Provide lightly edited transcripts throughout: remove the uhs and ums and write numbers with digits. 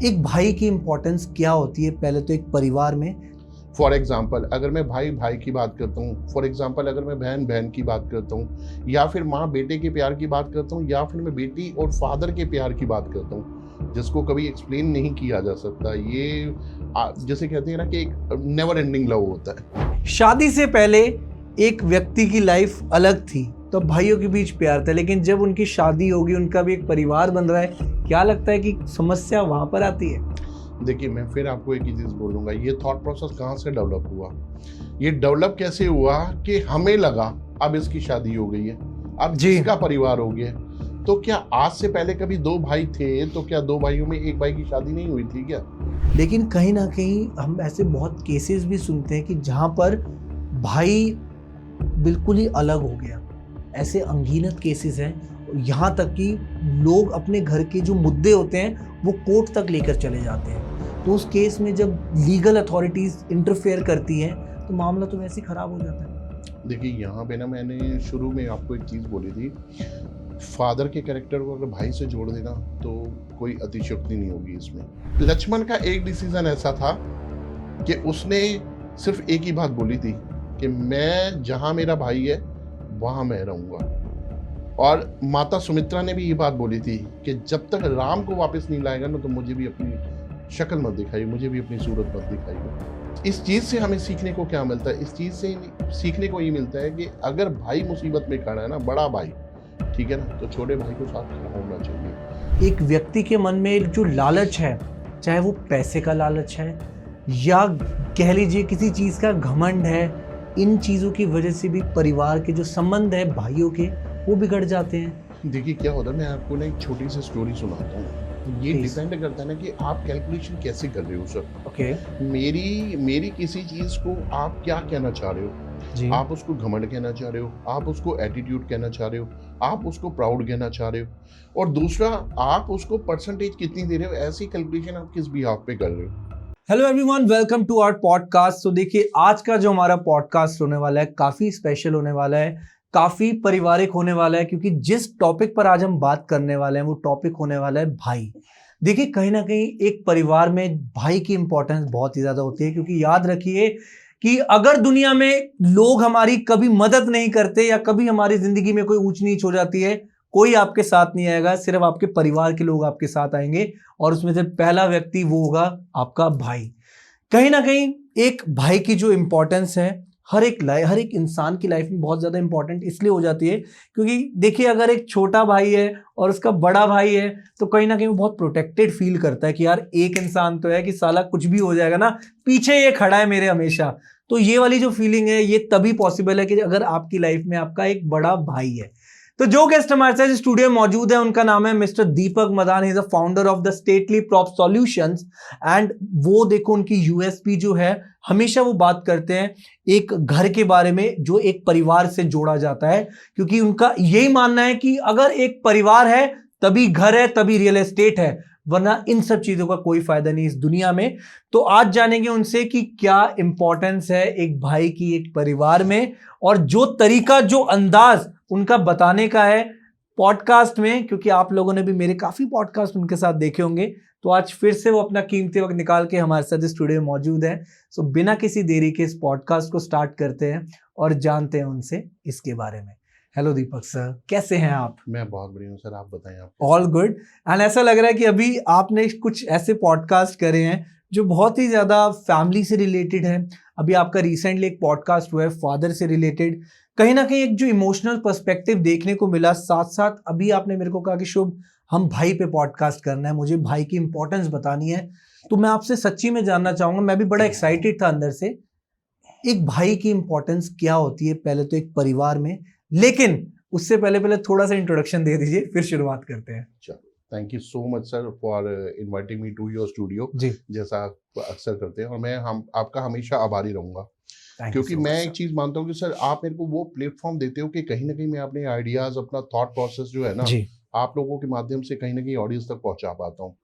एक भाई की इम्पोर्टेंस क्या होती है पहले तो एक परिवार में। फॉर एग्जाम्पल अगर मैं भाई भाई की बात करता हूँ, फॉर एग्जाम्पल अगर मैं बहन बहन की बात करता हूँ, या फिर माँ बेटे के प्यार की बात करता हूँ, या फिर मैं बेटी और फादर के प्यार की बात करता हूँ, जिसको कभी एक्सप्लेन नहीं किया जा सकता। ये जैसे कहते हैं ना कि एक नेवर एंडिंग लव होता है। शादी से पहले एक व्यक्ति की लाइफ अलग थी, तो भाइयों के बीच प्यार था, लेकिन जब उनकी शादी होगी, उनका भी एक परिवार बन रहा है, क्या लगता है कि समस्या वहां पर आती है। देखिए, मैं फिर आपको एक ही चीज़ बोलूँगा, ये थॉट प्रोसेस कहाँ से डेवलप हुआ, ये डेवलप कैसे हुआ कि हमें लगा अब इसकी शादी हो गई है, अब जी। इसका परिवार हो गया। तो क्या आज से पहले कभी दो भाई थे, तो क्या दो भाइयों में एक भाई की शादी नहीं हुई थी क्या? लेकिन कहीं ना कहीं हम ऐसे बहुत केसेस भी सुनते हैं कि जहां पर भाई बिल्कुल ही अलग हो गया। ऐसे अनगिनत केसेस हैं, यहाँ तक कि लोग अपने घर के जो मुद्दे होते हैं वो कोर्ट तक लेकर चले जाते हैं। तो उस केस में जब लीगल अथॉरिटीज इंटरफेयर करती हैं तो मामला तो वैसे ही खराब हो जाता है। देखिए, यहाँ पे ना मैंने शुरू में आपको एक चीज़ बोली थी, फादर के कैरेक्टर को अगर भाई से जोड़ देना तो कोई अतिशयोक्ति नहीं होगी इसमें। लक्ष्मण का एक डिसीजन ऐसा था कि उसने सिर्फ एक ही बात बोली थी कि मैं जहाँ मेरा भाई है वहाँ मैं रहूँगा। और माता सुमित्रा ने भी ये बात बोली थी कि जब तक राम को वापस नहीं लाएगा ना, तो मुझे भी अपनी शक्ल मत दिखाई, मुझे भी अपनी सूरत मत दिखाई। इस चीज़ से हमें सीखने को क्या मिलता है? इस चीज़ से सीखने को ये मिलता है कि अगर भाई मुसीबत में खड़ा है ना, बड़ा भाई, ठीक है ना, तो छोटे भाई को साथ खड़ा होना चाहिए। एक व्यक्ति के मन में एक जो लालच है, चाहे वो पैसे का लालच है या कह लीजिए किसी चीज़ का घमंड है, इन चीज़ों की वजह से भी परिवार के जो संबंध है भाइयों के वो बिगड़ जाते हैं। देखिए क्या होता है, मैं आपको ना एक छोटी सी स्टोरी सुनाता हूँ। ये Please. डिपेंड करता है ना कि आप कैलकुलेशन कैसे कर रहे हो सर। ओके। मेरी किसी चीज़ को आप क्या कहना चाह रहे हो? जी। आप उसको घमंड कहना चाह रहे हो, आप उसको एटीट्यूड कहना चाह रहे हो, आप उसको प्राउड कहना चाह रहे हो, और दूसरा आप उसको परसेंटेज कितनी दे रहे हो, ऐसी कैलकुलेशन आप किस बिहाफ पे कर रहे हो। Hello everyone, welcome to our podcast. तो देखिए, आज का जो हमारा पॉडकास्ट होने वाला है काफी स्पेशल होने वाला है, काफी पारिवारिक होने वाला है, क्योंकि जिस टॉपिक पर आज हम बात करने वाले हैं वो टॉपिक होने वाला है भाई। देखिए, कहीं ना कहीं एक परिवार में भाई की इंपॉर्टेंस बहुत ही ज्यादा होती है, क्योंकि याद रखिए कि अगर दुनिया में लोग हमारी कभी मदद नहीं करते या कभी हमारी जिंदगी में कोई ऊंच नीच हो जाती है, कोई आपके साथ नहीं आएगा, सिर्फ आपके परिवार के लोग आपके साथ आएंगे, और उसमें से पहला व्यक्ति वो होगा आपका भाई। कहीं ना कहीं एक भाई की जो इंपॉर्टेंस है हर एक इंसान की लाइफ में बहुत ज्यादा इंपॉर्टेंट इसलिए हो जाती है, क्योंकि देखिए, अगर एक छोटा भाई है और उसका बड़ा भाई है तो कहीं ना कहीं वो बहुत प्रोटेक्टेड फील करता है कि यार एक इंसान तो है कि साला कुछ भी हो जाएगा ना, पीछे ये खड़ा है मेरे हमेशा। तो ये वाली जो फीलिंग है ये तभी पॉसिबल है कि अगर आपकी लाइफ में आपका एक बड़ा भाई है। तो जो गेस्ट हमारे साथ स्टूडियो में मौजूद है उनका नाम है mister Deepak Madan. He is a founder of the stately prop solutions. And वो देखो, उनकी यूएसपी जो है, हमेशा वो बात करते हैं एक घर के बारे में जो एक परिवार से जोड़ा जाता है, क्योंकि उनका यही मानना है कि अगर एक परिवार है तभी घर है, तभी रियल एस्टेट है, वरना इन सब चीजों का कोई फायदा नहीं इस दुनिया में। तो आज जानेंगे उनसे कि क्या इंपॉर्टेंस है एक भाई की एक परिवार में, और जो तरीका, जो अंदाज उनका बताने का है पॉडकास्ट में, क्योंकि आप लोगों ने भी मेरे काफी पॉडकास्ट उनके साथ देखे होंगे, तो आज फिर से वो अपना कीमती वक्त निकाल के हमारे साथ स्टूडियो में मौजूद है। सो बिना किसी देरी के इस पॉडकास्ट को स्टार्ट करते हैं और जानते हैं उनसे इसके बारे में। हेलो दीपक सर, कैसे हैं आप? मैं बहुत बढ़िया हूँ सर, आप बताएं आप। All good. एंड ऐसा लग रहा है कि अभी आपने कुछ ऐसे पॉडकास्ट करे हैं जो बहुत ही ज्यादा फैमिली से रिलेटेड है। अभी आपका रिसेंटली एक पॉडकास्ट हुआ है फादर से रिलेटेड, कहीं ना कहीं एक जो इमोशनल पर्सपेक्टिव देखने को मिला। साथ साथ अभी आपने मेरे को कहा कि शुभ, हम भाई पे पॉडकास्ट करना है, मुझे भाई की इंपॉर्टेंस बतानी है। तो मैं आपसे सच्ची में जानना चाहूंगा, मैं भी बड़ा एक्साइटेड था अंदर से, एक भाई की इंपॉर्टेंस क्या होती है पहले तो एक परिवार में। लेकिन उससे पहले पहले थोड़ा सा इंट्रोडक्शन दे दीजिए, फिर शुरुआत करते हैं। Thank you so much sir for inviting me to your studio, जी। जैसा आप अक्सर करते हैं, और मैं आपका हमेशा आभारी रहूँगा, क्योंकि so मैं much, एक चीज़ मानता हूँ कि सर आप मेरे को वो प्लेटफॉर्म देते हो कि कहीं ना कहीं मैं अपने आइडियाज़, अपना थॉट प्रोसेस जो है ना, जी। आप लोगों के माध्यम से कहीं ना कहीं ऑडियंस तक पहुंचा पाता हूँ,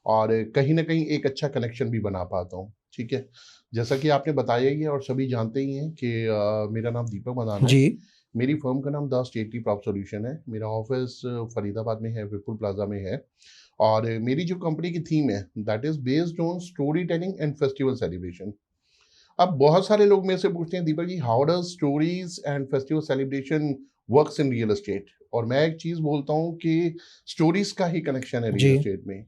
और कहीं ना कहीं एक अच्छा कनेक्शन भी बना पाता हूँ। ठीक है, जैसा कि आपने बताया ही है और सभी जानते ही हैं कि मेरा नाम दीपक मदान है। जी। मेरी फर्म का नाम द स्टेटली प्रॉप सॉल्यूशन है। मेरा ऑफिस फरीदाबाद में है, विपुल प्लाजा में है, और मेरी जो कंपनी की थीम है that is based on story telling and festival celebration. अब बहुत सारे लोग मेरे से पूछते हैं Deepak ji how does stories and festival celebration works in real estate, और मैं एक चीज बोलता हूँ कि स्टोरीज का ही कनेक्शन है रियल जी एस्टेट में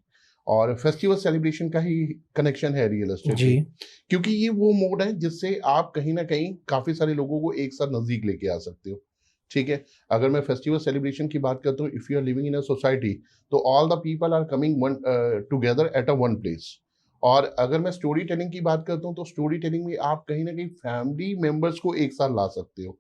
और फेस्टिवल सेलिब्रेशन का ही कनेक्शन है रियल एस्टेट जी में, क्योंकि ये वो मोड है जिससे आप कहीं ना कहीं काफी सारे लोगों को एक साथ नजदीक लेके आ सकते हो। ठीक है, अगर मैं फेस्टिवल सेलिब्रेशन की बात करता हूँ, if you are living in a society तो all the people are coming one together at a one place. और अगर मैं स्टोरी टेलिंग की बात करता हूँ तो स्टोरी टेलिंग में आप कहीं ना कहीं फैमिली मेंबर्स को एक साथ ला सकते हो।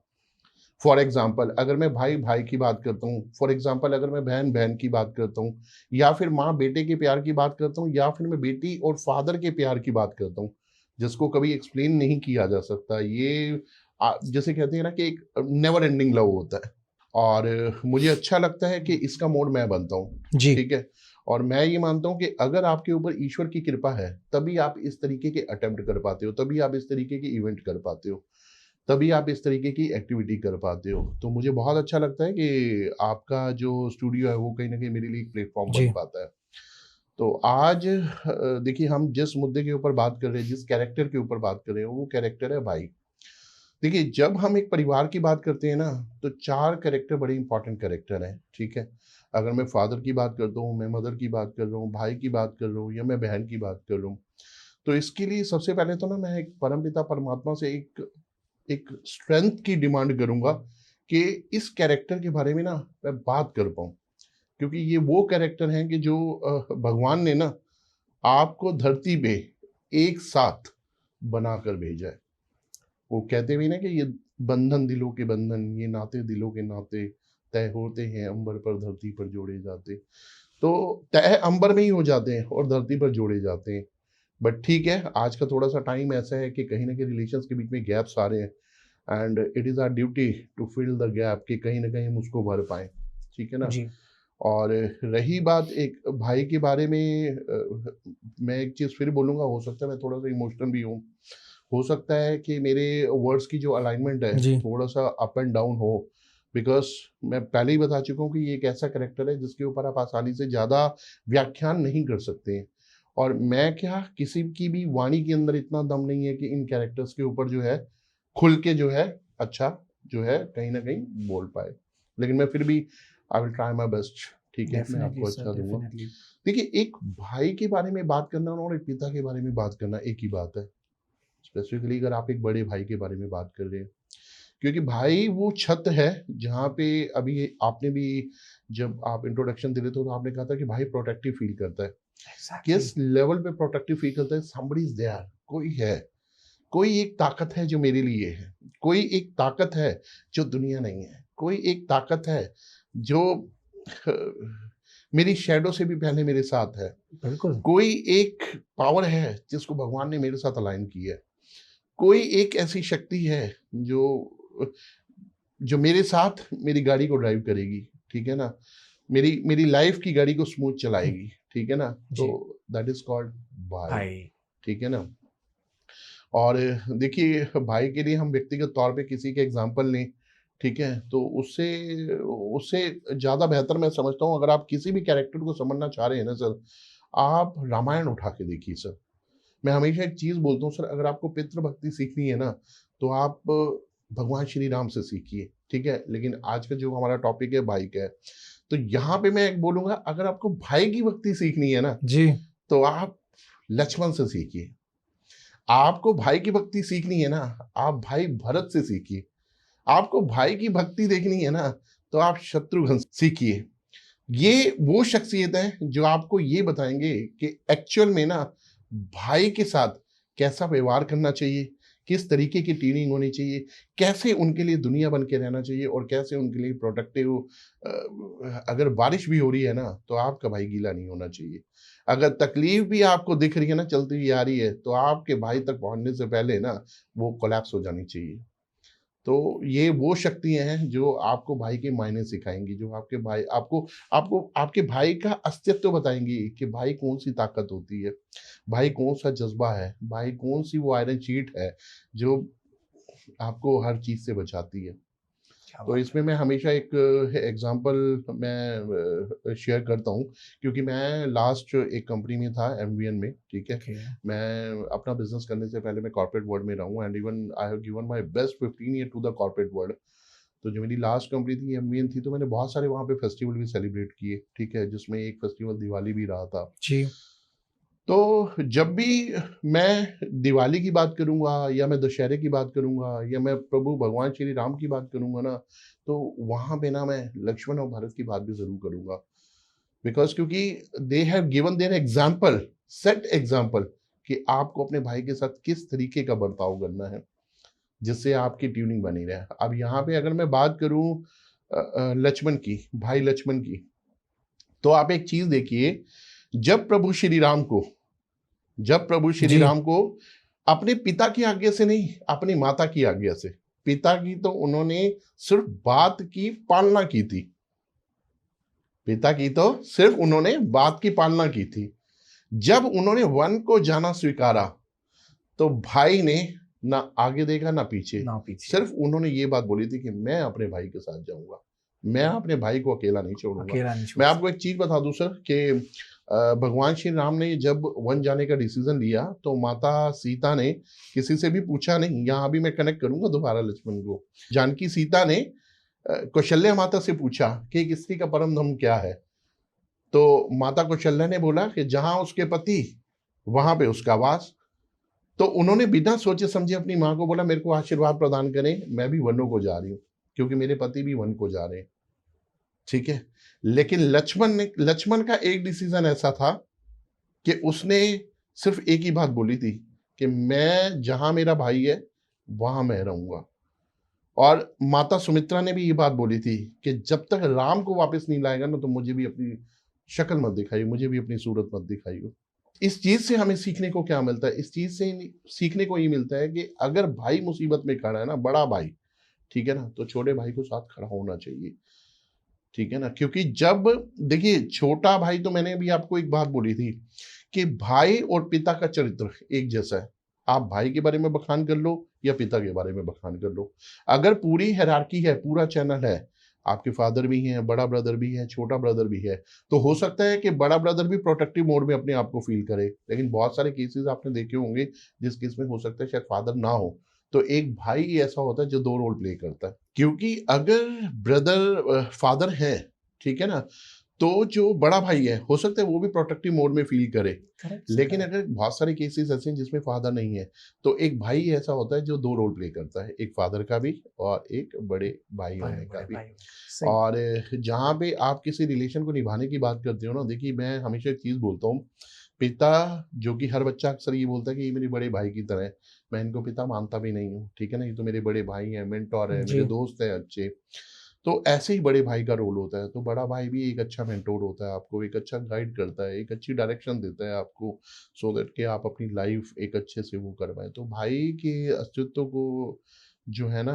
फॉर एग्जाम्पल अगर मैं भाई भाई की बात करता हूँ, फॉर एग्जाम्पल अगर मैं बहन बहन की बात करता हूँ, या फिर माँ बेटे के प्यार की बात करता हूँ, या फिर मैं बेटी और फादर के प्यार की बात करता हूँ, जिसको कभी एक्सप्लेन नहीं किया जा सकता। ये जैसे कहते हैं ना कि एक नेवर एंडिंग लव होता है, और मुझे अच्छा लगता है कि इसका मोड मैं बनता हूँ। जी ठीक है, और मैं ये मानता हूँ कि अगर आपके ऊपर ईश्वर की कृपा है तभी आप इस तरीके के अटेम्प्ट कर पाते हो, तभी आप इस तरीके के इवेंट कर पाते हो, तभी आप इस तरीके की एक्टिविटी कर पाते हो। तो मुझे बहुत अच्छा लगता है कि आपका जो स्टूडियो है वो कहीं ना कहीं मेरे लिए एक प्लेटफॉर्म बन जी पाता है। तो आज देखिए हम जिस मुद्दे के ऊपर बात कर रहे हैं, जिस कैरेक्टर के ऊपर बात कर रहे हैं, वो कैरेक्टर है भाई। देखिए जब हम एक परिवार की बात करते हैं ना तो 4 कैरेक्टर बड़े इंपॉर्टेंट कैरेक्टर हैं। ठीक है, अगर मैं फादर की बात करता हूँ, मैं मदर की बात कर रहा हूँ, भाई की बात कर रहा हूँ, या मैं बहन की बात कर रहा हूँ, तो इसके लिए सबसे पहले तो ना मैं एक परमपिता परमात्मा से एक एक स्ट्रेंथ की डिमांड करूंगा कि इस कैरेक्टर के बारे में ना मैं बात कर पाऊँ, क्योंकि ये वो कैरेक्टर हैं कि जो भगवान ने ना आपको धरती पे एक साथ बनाकर भेजा है। वो कहते भी ना कि ये बंधन दिलों के बंधन, ये नाते दिलों के नाते, तय होते हैं अंबर पर धरती पर जोड़े जाते। तो तय अंबर में ही हो जाते हैं और धरती पर जोड़े जाते हैं। बट ठीक है, आज का थोड़ा सा टाइम ऐसा है कि कहीं ना कहीं रिलेशंस के बीच में गैप्स आ रहे हैं, and it is our duty to fill the gap कि कहीं ना कहीं हम उसको भर पाएं। ठीक है ना। जी और रही बात एक भाई के बारे में, मैं एक चीज़ फिर बोलूँगा, हो सकता है मैं थोड़ा सा इमोशनल भी हूँ, हो सकता है कि मेरे वर्ड्स की जो अलाइनमेंट है जी थोड़ा सा अप एंड डाउन हो, बिकॉज मैं पहले ही बता चुका हूँ कि ये एक ऐसा करेक्टर है जिसके ऊपर आप आसानी से ज़्यादा व्याख्यान नहीं कर सकते हैं। और मैं क्या, किसी की भी वाणी के अंदर इतना दम नहीं है कि इन कैरेक्टर्स के ऊपर जो है खुल के जो है अच्छा जो है कहीं ना कहीं बोल पाए, लेकिन मैं फिर भी I will try my best. ठीक है, मैं डेफिनेटली आपको सर अच्छा दूंगा। डेफिनेटली देखिए एक भाई के बारे में बात करना और एक पिता के बारे में बात करना एक ही बात है, स्पेसिफिकली अगर आप एक बड़े भाई के बारे में बात कर रहे हैं, क्योंकि भाई वो छत है जहाँ पे अभी आपने भी जब आप इंट्रोडक्शन दे रहे थे तो आपने कहा था कि भाई प्रोटेक्टिव फील करता है। एग्जैक्टली किस लेवल पे प्रोटेक्टिव फील करता है, somebody is there, कोई है, कोई एक ताकत है जो मेरे लिए है, कोई एक ताकत है जो दुनिया नहीं है, कोई एक ताकत है जो मेरी शैडो से भी पहले मेरे साथ है, बिल्कुल कोई एक पावर है जिसको भगवान ने मेरे साथ अलाइन किया है, कोई एक ऐसी शक्ति है जो जो मेरे साथ मेरी गाड़ी को ड्राइव करेगी। ठीक है ना, मेरी मेरी लाइफ की गाड़ी को स्मूथ चलाएगी। ठीक है ना, तो जी दैट इज कॉल्ड भाई। भाई ठीक है ना। और देखिए भाई के लिए हम व्यक्तिगत तौर पे किसी के एग्जाम्पल लें, ठीक है, तो उससे उससे ज़्यादा बेहतर मैं समझता हूँ अगर आप किसी भी कैरेक्टर को समझना चाह रहे हैं ना सर, आप रामायण उठा के देखिए सर। मैं हमेशा एक चीज़ बोलता हूँ सर, अगर आपको पितृभक्ति सीखनी है ना तो आप भगवान श्री राम से सीखिए। ठीक है, लेकिन आज का जो हमारा टॉपिक है भाई का है, तो यहाँ पे मैं एक बोलूँगा अगर आपको भाई की भक्ति सीखनी है ना जी तो आप लक्ष्मण से सीखिए। आपको भाई की भक्ति सीखनी है ना, आप भाई भरत से सीखिए। आपको भाई की भक्ति देखनी है ना तो आप शत्रुघ्न से सीखिए। ये वो शख्सियत है जो आपको ये बताएंगे कि एक्चुअल में ना भाई के साथ कैसा व्यवहार करना चाहिए, किस तरीके की ट्यूनिंग होनी चाहिए, कैसे उनके लिए दुनिया बन के रहना चाहिए, और कैसे उनके लिए प्रोटेक्टिव। अगर बारिश भी हो रही है ना तो आपका भाई गीला नहीं होना चाहिए। अगर तकलीफ भी आपको दिख रही है ना चलती हुई आ रही है तो आपके भाई तक पहुंचने से पहले ना वो कोलैप्स हो जानी चाहिए। तो ये वो शक्तियां हैं जो आपको भाई के मायने सिखाएंगी, जो आपके भाई आपको आपको आपके भाई का अस्तित्व बताएंगी कि भाई कौन सी ताकत होती है, भाई कौन सा जज्बा है, भाई कौन सी वो आयरन शीट है जो आपको हर चीज से बचाती है। तो इसमें मैं हमेशा एक एग्जांपल मैं शेयर करता हूँ, क्योंकि मैं लास्ट एक कंपनी में था एमवीएन में, ठीक है। मैं अपना बिजनेस करने से पहले मैं कॉर्पोरेट वर्ल्ड में रहा हूँ, and even I have given my best 15 year to the corporate world. तो जो मेरी लास्ट कंपनी थी एमवीएन थी, तो मैंने बहुत सारे वहाँ पे फेस्टिवल भी सेलिब्रेट किए, ठीक है, जिसमें एक फेस्टिवल दिवाली भी रहा था जी। तो जब भी मैं दिवाली की बात करूंगा या मैं दशहरे की बात करूंगा या मैं प्रभु भगवान श्री राम की बात करूंगा ना, तो वहां पे ना मैं लक्ष्मण और भरत की बात भी जरूर करूंगा, बिकॉज क्योंकि they have given their example, set example कि आपको अपने भाई के साथ किस तरीके का बर्ताव करना है जिससे आपकी ट्यूनिंग बनी रहे। अब यहाँ पे अगर मैं बात करूं लक्ष्मण की, भाई लक्ष्मण की, तो आप एक चीज देखिए, जब प्रभु श्री राम को अपने पिता की आज्ञा से नहीं, अपनी माता की आज्ञा से, पिता की तो उन्होंने सिर्फ बात की पालना की थी, पिता की तो सिर्फ उन्होंने बात की पालना की थी। जब उन्होंने वन को जाना स्वीकारा तो भाई ने ना आगे देखा ना पीछे, सिर्फ उन्होंने ये बात बोली थी कि मैं अपने भाई के साथ जाऊंगा, मैं अपने भाई को अकेला नहीं छोड़ूंगा। मैं आपको एक चीज बता दूं सर कि भगवान श्री राम ने जब वन जाने का डिसीजन लिया तो माता सीता ने किसी से भी पूछा नहीं। यहाँ भी मैं कनेक्ट करूंगा दोबारा लक्ष्मण को। जानकी सीता ने कौशल्या माता से पूछा कि एक स्त्री का परम धर्म क्या है, तो माता कौशल्या ने बोला कि जहां उसके पति वहां पे उसका वास। तो उन्होंने बिना सोचे समझे अपनी माँ को बोला मेरे को आशीर्वाद प्रदान करें, मैं भी वनों को जा रही हूँ क्योंकि मेरे पति भी वन को जा रहे हैं, ठीक है। लेकिन लक्ष्मण का एक डिसीजन ऐसा था कि उसने सिर्फ एक ही बात बोली थी कि मैं जहां मेरा भाई है वहां मैं रहूंगा। और माता सुमित्रा ने भी ये बात बोली थी कि जब तक राम को वापस नहीं लाएगा ना, तो मुझे भी अपनी शक्ल मत दिखाइए, मुझे भी अपनी सूरत मत दिखाइए। इस चीज से हमें सीखने को क्या मिलता है? इस चीज से सीखने को ये मिलता है कि अगर भाई मुसीबत में खड़ा है ना, बड़ा भाई, ठीक है ना, तो छोटे भाई को साथ खड़ा होना चाहिए, ठीक है ना। क्योंकि जब देखिए छोटा भाई, तो मैंने भी आपको एक बात बोली थी कि भाई और पिता का चरित्र एक जैसा है। आप भाई के बारे में बखान कर लो या पिता के बारे में बखान कर लो, अगर पूरी हायरार्की है, पूरा चैनल है, आपके फादर भी हैं, बड़ा ब्रदर भी है, छोटा ब्रदर भी है, तो हो सकता है कि बड़ा ब्रदर भी प्रोटेक्टिव मोड में अपने आप को फील करे। लेकिन बहुत सारे केसेस आपने देखे होंगे जिस केस में हो सकता है शायद फादर ना हो, तो एक भाई ऐसा होता है जो दो रोल प्ले करता है। क्योंकि अगर ब्रदर फादर है, ठीक है ना, तो जो बड़ा भाई है हो सकता है वो भी प्रोटेक्टिव मोड में फील करे। लेकिन अगर बहुत सारे केसेस ऐसे हैं जिसमें फादर नहीं है, तो एक भाई ऐसा होता है जो दो रोल प्ले करता है, एक फादर का भी और एक बड़े भाई होने का भी। और जहाँ पे आप किसी रिलेशन को निभाने की बात करते हो ना, देखिए मैं हमेशा एक चीज बोलता हूँ, पिता, जो कि हर बच्चा अक्सर ये बोलता है कि ये मेरे बड़े भाई की तरह है, मैं इनको पिता मानता भी नहीं हूँ, ठीक है ना, ये तो मेरे बड़े भाई हैं, मेंटोर है, मेरे दोस्त हैं अच्छे। तो ऐसे ही बड़े भाई का रोल होता है। तो बड़ा भाई भी एक अच्छा मेंटोर होता है, आपको एक अच्छा गाइड करता है, एक अच्छी डायरेक्शन देता है आपको, सो दैट कि आप अपनी लाइफ एक अच्छे से वो कर पाए। तो भाई के अस्तित्व को जो है ना,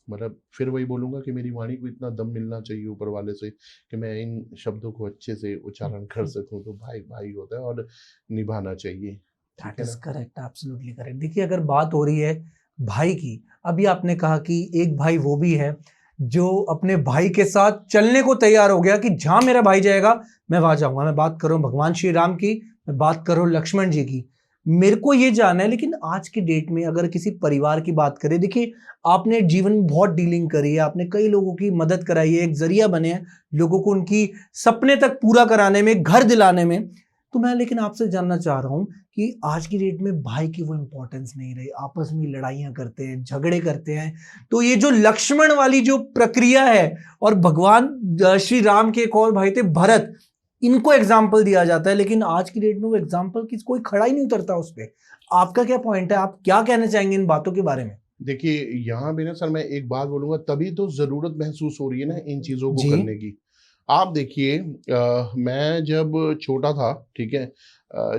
मतलब फिर वही बोलूंगा कि मेरी वाणी को इतना दम मिलना चाहिए ऊपर वाले से कि मैं इन शब्दों को अच्छे से उच्चारण कर सकूं। तो भाई भाई होता है और निभाना चाहिए। That is correct, absolutely correct. देखिए अगर बात हो रही है भाई की, अभी आपने कहा कि एक भाई वो भी है जो अपने भाई के साथ चलने को तैयार हो गया कि जहां मेरा भाई जाएगा मैं वहां जाऊंगा। मैं बात कर रहा हूं भगवान श्री राम की, मैं बात कर रहा हूं लक्ष्मण जी की। मेरे को ये जानना है, लेकिन आज की डेट में अगर किसी परिवार की बात करें, देखिए आपने जीवन में बहुत डीलिंग करी है, आपने कई लोगों की मदद कराई है, एक जरिया बने हैं लोगों को उनकी सपने तक पूरा कराने में, घर दिलाने में। तो मैं लेकिन आपसे जानना चाह रहा हूं कि आज की डेट में भाई की वो इंपॉर्टेंस नहीं रही, आपस में लड़ाइयां करते हैं, झगड़े करते हैं। तो ये जो लक्ष्मण वाली जो प्रक्रिया है, और भगवान श्री राम के एक और भाई थे भरत, इनको एग्जाम्पल दिया जाता है, लेकिन आज की डेट में वो एग्जाम्पल कोई खड़ा ही नहीं उतरता उस पर। आपका क्या पॉइंट है, आप क्या कहना चाहेंगे इन बातों के बारे में? देखिए यहाँ भी ना सर मैं एक बात बोलूंगा, तभी तो जरूरत महसूस हो रही है ना इन चीजों को करने की। आप देखिए मैं जब छोटा था, ठीक है,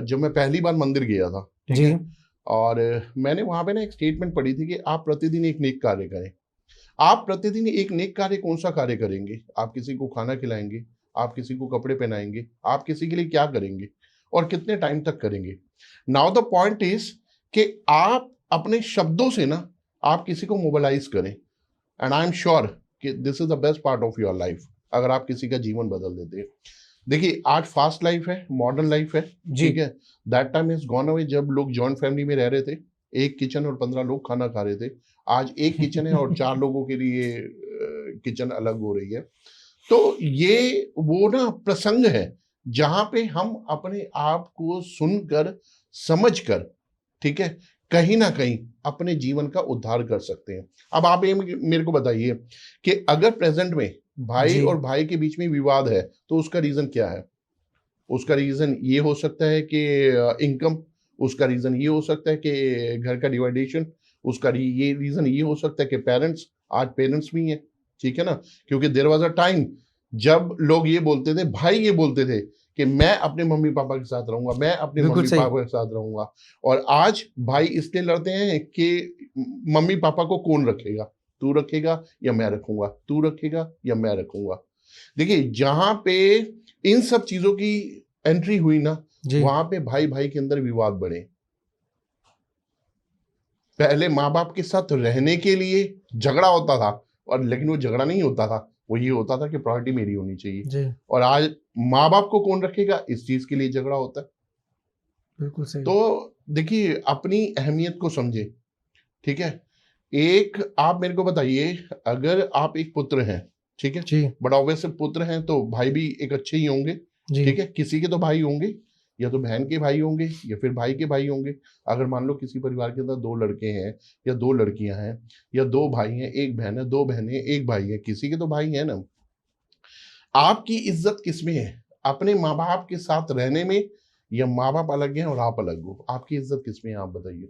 जब मैं पहली बार मंदिर गया था, ठीक है, और मैंने वहां पे ना एक स्टेटमेंट पढ़ी थी कि आप प्रतिदिन एक नेक कार्य करें। आप प्रतिदिन एक नेक कार्य कौन सा कार्य करेंगे? आप किसी को खाना खिलाएंगे, आप किसी को कपड़े पहनाएंगे, आप किसी के लिए क्या करेंगे और कितने टाइम तक करेंगे? नाउ द पॉइंट इज कि आप अपने शब्दों से ना आप किसी को मोबिलाइज करें, एंड आई एम श्योर कि this is the best part of your life, अगर आप किसी का जीवन बदल देते हैं। देखिए आज फास्ट लाइफ है, मॉडर्न लाइफ है, ठीक है। That time is gone away जब लोग जॉइंट फैमिली में रह रहे थे, एक किचन और 15 लोग खाना खा रहे थे। आज एक किचन है और 4 लोगों के लिए किचन अलग हो रही है। तो ये वो ना प्रसंग है जहां पे हम अपने आप को सुनकर समझकर, ठीक है, कहीं ना कहीं अपने जीवन का उद्धार कर सकते हैं। अब आप ये मेरे को बताइए कि अगर प्रेजेंट में भाई और भाई के बीच में विवाद है तो उसका रीजन क्या है? उसका रीजन ये हो सकता है कि इनकम, उसका रीजन ये हो सकता है कि घर का डिवाइडेशन, उसका ये रीजन ये हो सकता है कि पेरेंट्स, आज पेरेंट्स भी हैं, ठीक है ना, क्योंकि देयर वाज अ टाइम जब लोग ये बोलते थे, भाई ये बोलते थे कि मैं अपने मम्मी पापा के साथ रहूंगा, मैं अपने मम्मी पापा के साथ रहूंगा। और आज भाई इसलिए लड़ते हैं कि मम्मी पापा को कौन रखेगा, तू रखेगा या मैं रखूंगा, तू रखेगा या मैं रखूंगा। देखिए जहां पे इन सब चीजों की एंट्री हुई ना, वहां पे भाई भाई के अंदर विवाद बढ़े। पहले माँ बाप के साथ रहने के लिए झगड़ा होता था, और लेकिन वो झगड़ा नहीं होता था, वो ये होता था कि प्रॉपर्टी मेरी होनी चाहिए। और आज माँ बाप को कौन रखेगा, इस चीज के लिए झगड़ा होता है। बिल्कुल सही। तो देखिए अपनी अहमियत को समझे, ठीक है। एक आप मेरे को बताइए, अगर आप एक पुत्र हैं, ठीक है, बट ऑब्वियसली पुत्र हैं तो भाई भी एक अच्छे ही होंगे, ठीक है। किसी के तो भाई होंगे, या तो बहन के भाई होंगे या फिर भाई के भाई होंगे। अगर मान लो किसी परिवार के अंदर 2 लड़के हैं या 2 लड़कियां हैं या 2 भाई हैं, 1 बहन है, 2 बहनें, 1 भाई है, किसी के तो भाई है ना। आपकी इज्जत किसमें है? अपने माँ बाप के साथ रहने में, या माँ बाप अलग हैं और आप अलग हो? आपकी इज्जत किसमें है आप बताइए?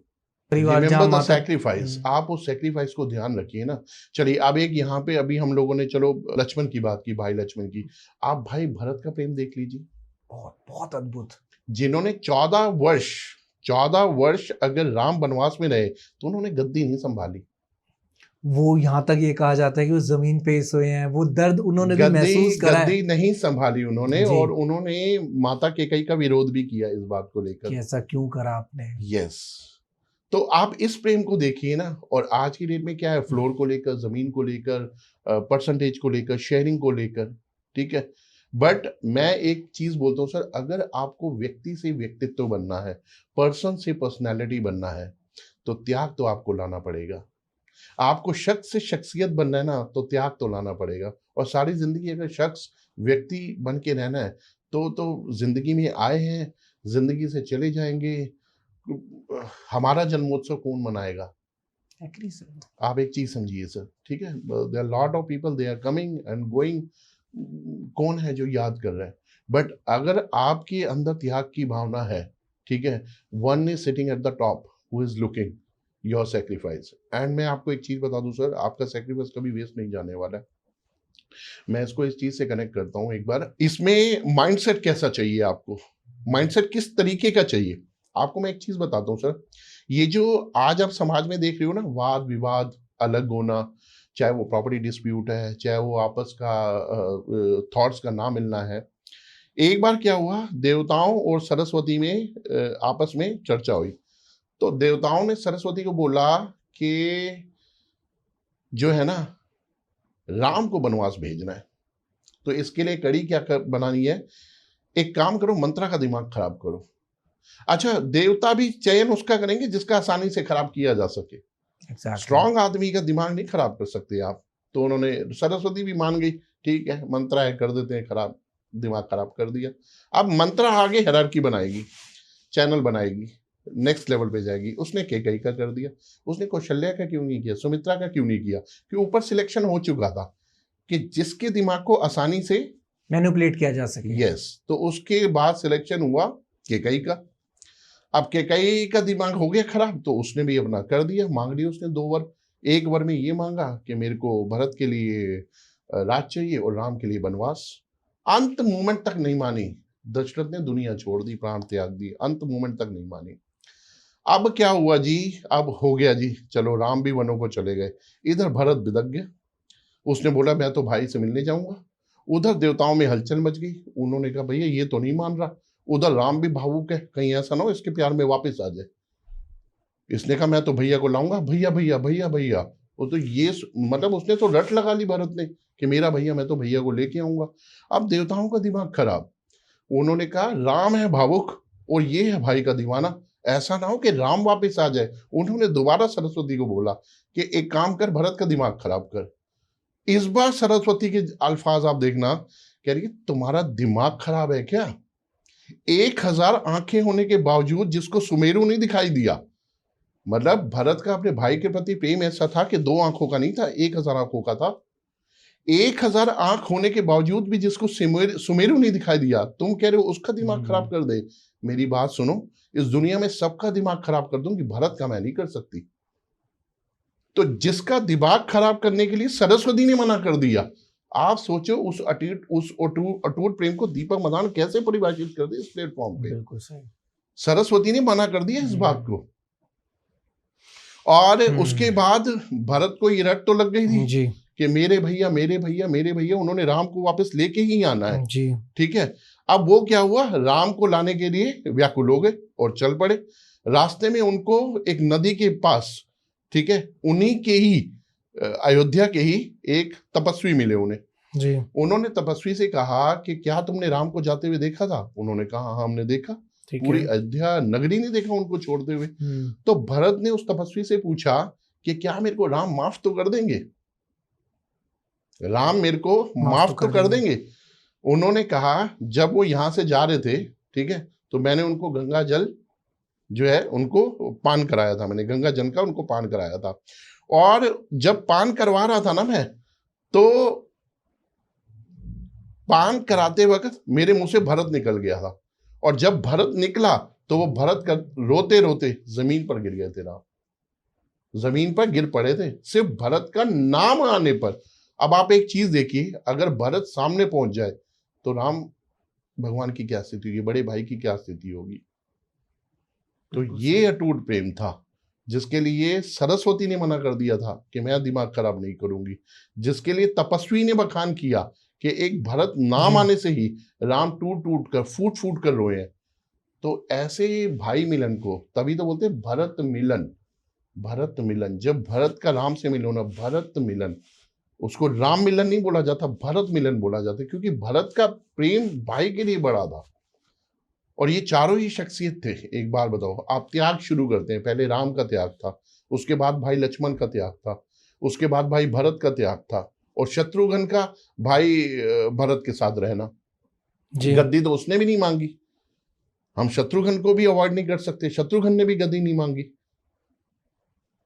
Remember the sacrifice. आप उस सैक्रिफाइस को ध्यान रखिए ना। चलिए अब एक यहाँ पे अभी हम लोगों ने चलो लक्ष्मण की बात की, भाई लक्ष्मण की, आप भाई भरत का प्रेम देख लीजिए, बहुत बहुत अद्भुत। जिन्होंने 14 वर्ष अगर राम वनवास में रहे तो उन्होंने गद्दी नहीं संभाली। वो यहाँ तक ये कहा जाता है कि वो जमीन पे सोए हैं, वो दर्द उन्होंने भी महसूस करा है। गद्दी नहीं संभाली उन्होंने, और उन्होंने माता केकई का विरोध भी किया इस बात को लेकर, ऐसा क्यों करा आपने। यस। तो आप इस प्रेम को देखिए ना। और आज की डेट में क्या है, फ्लोर को लेकर, जमीन को लेकर, परसेंटेज को लेकर, शेयरिंग को लेकर, ठीक है। बट मैं एक चीज बोलता हूँ सर, अगर आपको व्यक्ति से व्यक्तित्व बनना है, पर्सन से पर्सनैलिटी बनना है, तो त्याग तो आपको लाना पड़ेगा। आपको शख्स से शख्सियत बनना है ना, तो त्याग तो लाना पड़ेगा। और सारी जिंदगी अगर शख्स व्यक्ति बन के रहना है तो जिंदगी में आए हैं, जिंदगी से चले जाएंगे, हमारा जन्मोत्सव कौन मनाएगा? आप एक चीज समझिए सर, ठीक है, there are lot of people, they are coming and going, कौन है जो याद कर रहा है? बट अगर आपके अंदर त्याग की भावना है, ठीक है, one is sitting at the top who is looking your sacrifice. And मैं आपको एक चीज बता दूं सर, आपका सेक्रीफाइस कभी वेस्ट नहीं जाने वाला है। मैं इसको इस चीज से कनेक्ट करता हूं एक बार। इसमें माइंडसेट कैसा चाहिए आपको, माइंडसेट किस तरीके का चाहिए आपको, मैं एक चीज बताता हूँ सर। ये जो आज आप समाज में देख रहे हो ना, वाद विवाद, अलग होना, चाहे वो प्रॉपर्टी डिस्प्यूट है, चाहे वो आपस का थॉट्स का ना मिलना है। एक बार क्या हुआ, देवताओं और सरस्वती में आपस में चर्चा हुई। तो देवताओं ने सरस्वती को बोला कि जो है ना, राम को वनवास भेजना है, तो इसके लिए कड़ी क्या बनानी है, एक काम करो, मंत्रा का दिमाग खराब करो। अच्छा, देवता भी चयन उसका करेंगे जिसका आसानी से खराब किया जा सके। स्ट्रॉन्ग आदमी का दिमाग नहीं खराब कर सकते आप। तो उन्होंने, सरस्वती भी मान गई, ठीक है मंत्रा है, कर देते हैं खराब, दिमाग खराब कर दिया। अब मंत्रा आगे हायरार्की बनाएगी, चैनल बनाएगी, नेक्स्ट लेवल पे जाएगी। उसने केकई का कर दिया, उसने कौशल्या का क्यों नहीं किया, सुमित्रा का क्यों नहीं किया? कि ऊपर सिलेक्शन हो चुका था कि जिसके दिमाग को आसानी से मैनिपुलेट किया जा सके। यस, तो उसके बाद सिलेक्शन हुआ केकई का। अब केकई का दिमाग हो गया खराब, तो उसने भी अपना कर दिया, मांग लिया उसने 2 वर। एक वर में ये मांगा कि मेरे को भरत के लिए राज चाहिए और राम के लिए वनवास। अंत मोमेंट तक नहीं मानी, दशरथ ने दुनिया छोड़ दी, प्राण त्याग दी, अंत मोमेंट तक नहीं मानी। अब क्या हुआ जी, अब हो गया जी, चलो राम भी वनों को चले गए, इधर भरत बिदक गया, उसने बोला मैं तो भाई से मिलने जाऊंगा। उधर देवताओं में हलचल मच गई, उन्होंने कहा भैया ये तो नहीं मान रहा। उधर राम भी भावुक है, कहीं ऐसा ना हो इसके प्यार में वापस आ जाए। इसने कहा मैं तो भैया को लाऊंगा, भैया भैया भैया भैया। वो तो ये मतलब उसने तो रट लगा ली भरत ने कि मेरा भैया, मैं तो भैया को लेके आऊंगा। अब देवताओं का दिमाग खराब, उन्होंने कहा राम है भावुक और ये है भाई का दीवाना, ऐसा ना हो कि राम वापस आ जाए। उन्होंने दोबारा सरस्वती को बोला कि एक काम कर, भरत का दिमाग खराब कर। इस बार सरस्वती के अल्फाज आप देखना, कह रही तुम्हारा दिमाग खराब है क्या? 1000 आंखें होने के बावजूद जिसको सुमेरु नहीं दिखाई दिया, मतलब भरत का अपने भाई के प्रति प्रेम ऐसा था कि 2 आंखों का नहीं था, 1000 आंखों का था। 1000 आंख होने के बावजूद भी जिसको सुमेरु नहीं दिखाई दिया, तुम कह रहे हो उसका दिमाग खराब कर दे। मेरी बात सुनो, इस दुनिया में सबका दिमाग खराब कर दूंगी, भरत का मैं नहीं कर सकती। तो जिसका दिमाग खराब करने के लिए सरस्वती ने मना कर दिया, आप सोचो उस अटूट प्रेम को दीपक मदान कैसे परिभाषित कर दे इस प्लेटफॉर्म पे। बिल्कुल सही। सरस्वती ने मना कर दिया इस बात को। और उसके बाद भरत को ये रट तो लग गई थी जी कि मेरे भैया मेरे भैया मेरे भैया, उन्होंने राम को वापस लेके ही आना है जी। ठीक है। अब वो क्या हुआ, राम को लाने के लिए व्याकुल हो गए और चल पड़े। रास्ते में उनको एक नदी के पास, ठीक है, उन्हीं के ही अयोध्या के ही एक तपस्वी मिले उन्हें जी। उन्होंने तपस्वी से कहा कि क्या तुमने राम को जाते हुए देखा था? उन्होंने कहा हाँ हमने देखा, पूरी अयोध्या नगरी ने देखा उनको छोड़ते हुए। तो भरत ने उस तपस्वी से पूछा कि क्या मेरे को राम माफ तो कर देंगे, राम मेरे को माफ तो कर देंगे? उन्होंने कहा जब वो यहां से जा रहे थे, ठीक है, तो मैंने उनको गंगा जल जो है उनको पान कराया था, मैंने गंगा जल का उनको पान कराया था। और जब पान करवा रहा था ना मैं, तो पान कराते वक्त मेरे मुंह से भरत निकल गया था, और जब भरत निकला तो वो भरत का रोते रोते जमीन पर गिर गए थे। राम जमीन पर गिर पड़े थे सिर्फ भरत का नाम आने पर। अब आप एक चीज देखिए, अगर भरत सामने पहुंच जाए तो राम भगवान की क्या स्थिति होगी, बड़े भाई की क्या स्थिति होगी। तो ये अटूट प्रेम था जिसके लिए सरस्वती ने मना कर दिया था कि मैं दिमाग खराब नहीं करूंगी, जिसके लिए तपस्वी ने बखान किया कि एक भरत नाम आने से ही राम टूट टूट कर फूट फूट कर रोए हैं। तो ऐसे भाई मिलन को तभी तो बोलते हैं भरत मिलन। भरत मिलन, जब भरत का राम से मिलो ना, भरत मिलन, उसको राम मिलन नहीं बोला जाता, भरत मिलन बोला जाता, क्योंकि भरत का प्रेम भाई के लिए बड़ा था। और ये चारों ही शख्सियत थे। एक बार बताओ, आप त्याग शुरू करते हैं, पहले राम का त्याग था, उसके बाद भाई लक्ष्मण का त्याग था, उसके बाद भाई भरत का त्याग था, और शत्रुघ्न का भाई भरत के साथ रहना। गद्दी तो उसने भी नहीं मांगी, हम शत्रुघ्न को भी अवॉइड नहीं कर सकते, शत्रुघ्न ने भी गद्दी नहीं मांगी।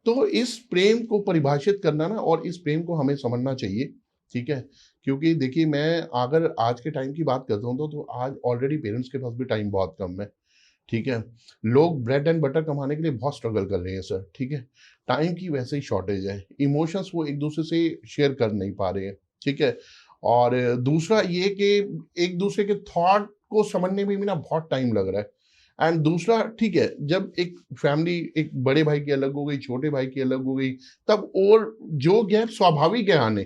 तो इस प्रेम को परिभाषित करना ना, और इस प्रेम को हमें समझना चाहिए, ठीक है। क्योंकि देखिए, मैं अगर आज के टाइम की बात करता हूँ तो आज ऑलरेडी पेरेंट्स के पास भी टाइम बहुत कम है, ठीक है। लोग ब्रेड एंड बटर कमाने के लिए बहुत स्ट्रगल कर रहे हैं सर, ठीक है। टाइम की वैसे ही शॉर्टेज है, इमोशंस वो एक दूसरे से शेयर कर नहीं पा रहे हैं, ठीक है। और दूसरा ये कि एक दूसरे के थॉट को समझने में भी ना बहुत टाइम लग रहा है। एंड दूसरा, ठीक है, जब एक फैमिली, एक बड़े भाई की अलग हो गई, छोटे भाई की अलग हो गई, तब और जो गैप स्वाभाविक है आने,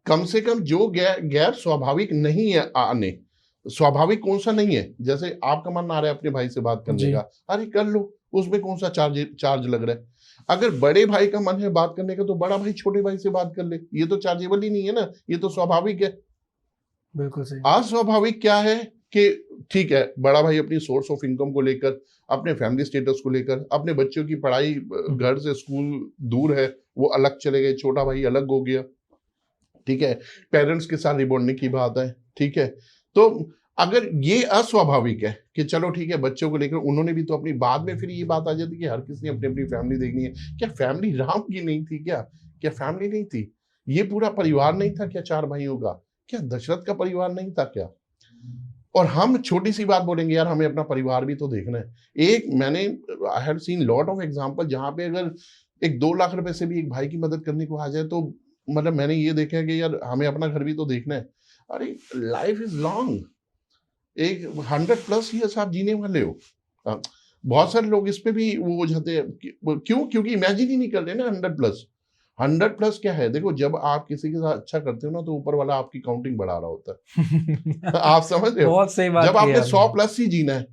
कम से कम जो गैप स्वाभाविक नहीं है आने, स्वाभाविक कौन सा नहीं है, जैसे आपका मन आ रहा है अपने भाई से बात करने का, अरे कर लो, उसमें कौन सा चार्ज लग रहा है। अगर बड़े भाई का मन है बात करने का तो बड़ा भाई छोटे भाई से बात कर ले, ये तो चार्जेबल ही नहीं है ना, ये तो स्वाभाविक है। बिल्कुल सही। अस्वाभाविक क्या है कि ठीक है, बड़ा भाई अपनी सोर्स ऑफ इनकम को लेकर, अपने फैमिली स्टेटस को लेकर, अपने बच्चों की पढ़ाई, घर से स्कूल दूर है, वो अलग चले गए, छोटा भाई अलग हो गया, ठीक है, पेरेंट्स के साथ रिबॉन्डिंग की बात है, ठीक है। तो अगर ये अस्वाभाविक है कि चलो ठीक है, बच्चों को लेकर उन्होंने भी तो अपनी, बाद में फिर ये बात आ जाती है कि हर किसी ने अपनी अपनी फैमिली देखनी है। क्या फैमिली राम की नहीं थी क्या फैमिली नहीं थी? ये पूरा परिवार नहीं था क्या 4 भाइयों का? क्या दशरथ का परिवार नहीं था क्या? और हम छोटी सी बात बोलेंगे यार, हमें अपना परिवार भी तो देखना है। एक मैंने आई have seen lot of example जहां पे अगर एक 2 लाख रुपए से भी एक भाई की मदद करने को आ जाए तो मतलब मैंने ये देखा है कि यार हमें अपना घर भी तो देखना है। अरे लाइफ इज लॉन्ग, एक 100+ ईयर्स आप जीने वाले हो। बहुत सारे लोग इस पे भी वो हो जाते हैं, क्यों? क्योंकि इमेजिन ही नहीं कर रहे ना 100+ क्या है। देखो, जब आप किसी के साथ अच्छा करते हो ना तो ऊपर वाला आपकी काउंटिंग बढ़ा रहा होता है। आप समझ रहे हो? बहुत सही बात जब आपने 100+ ही जीना है,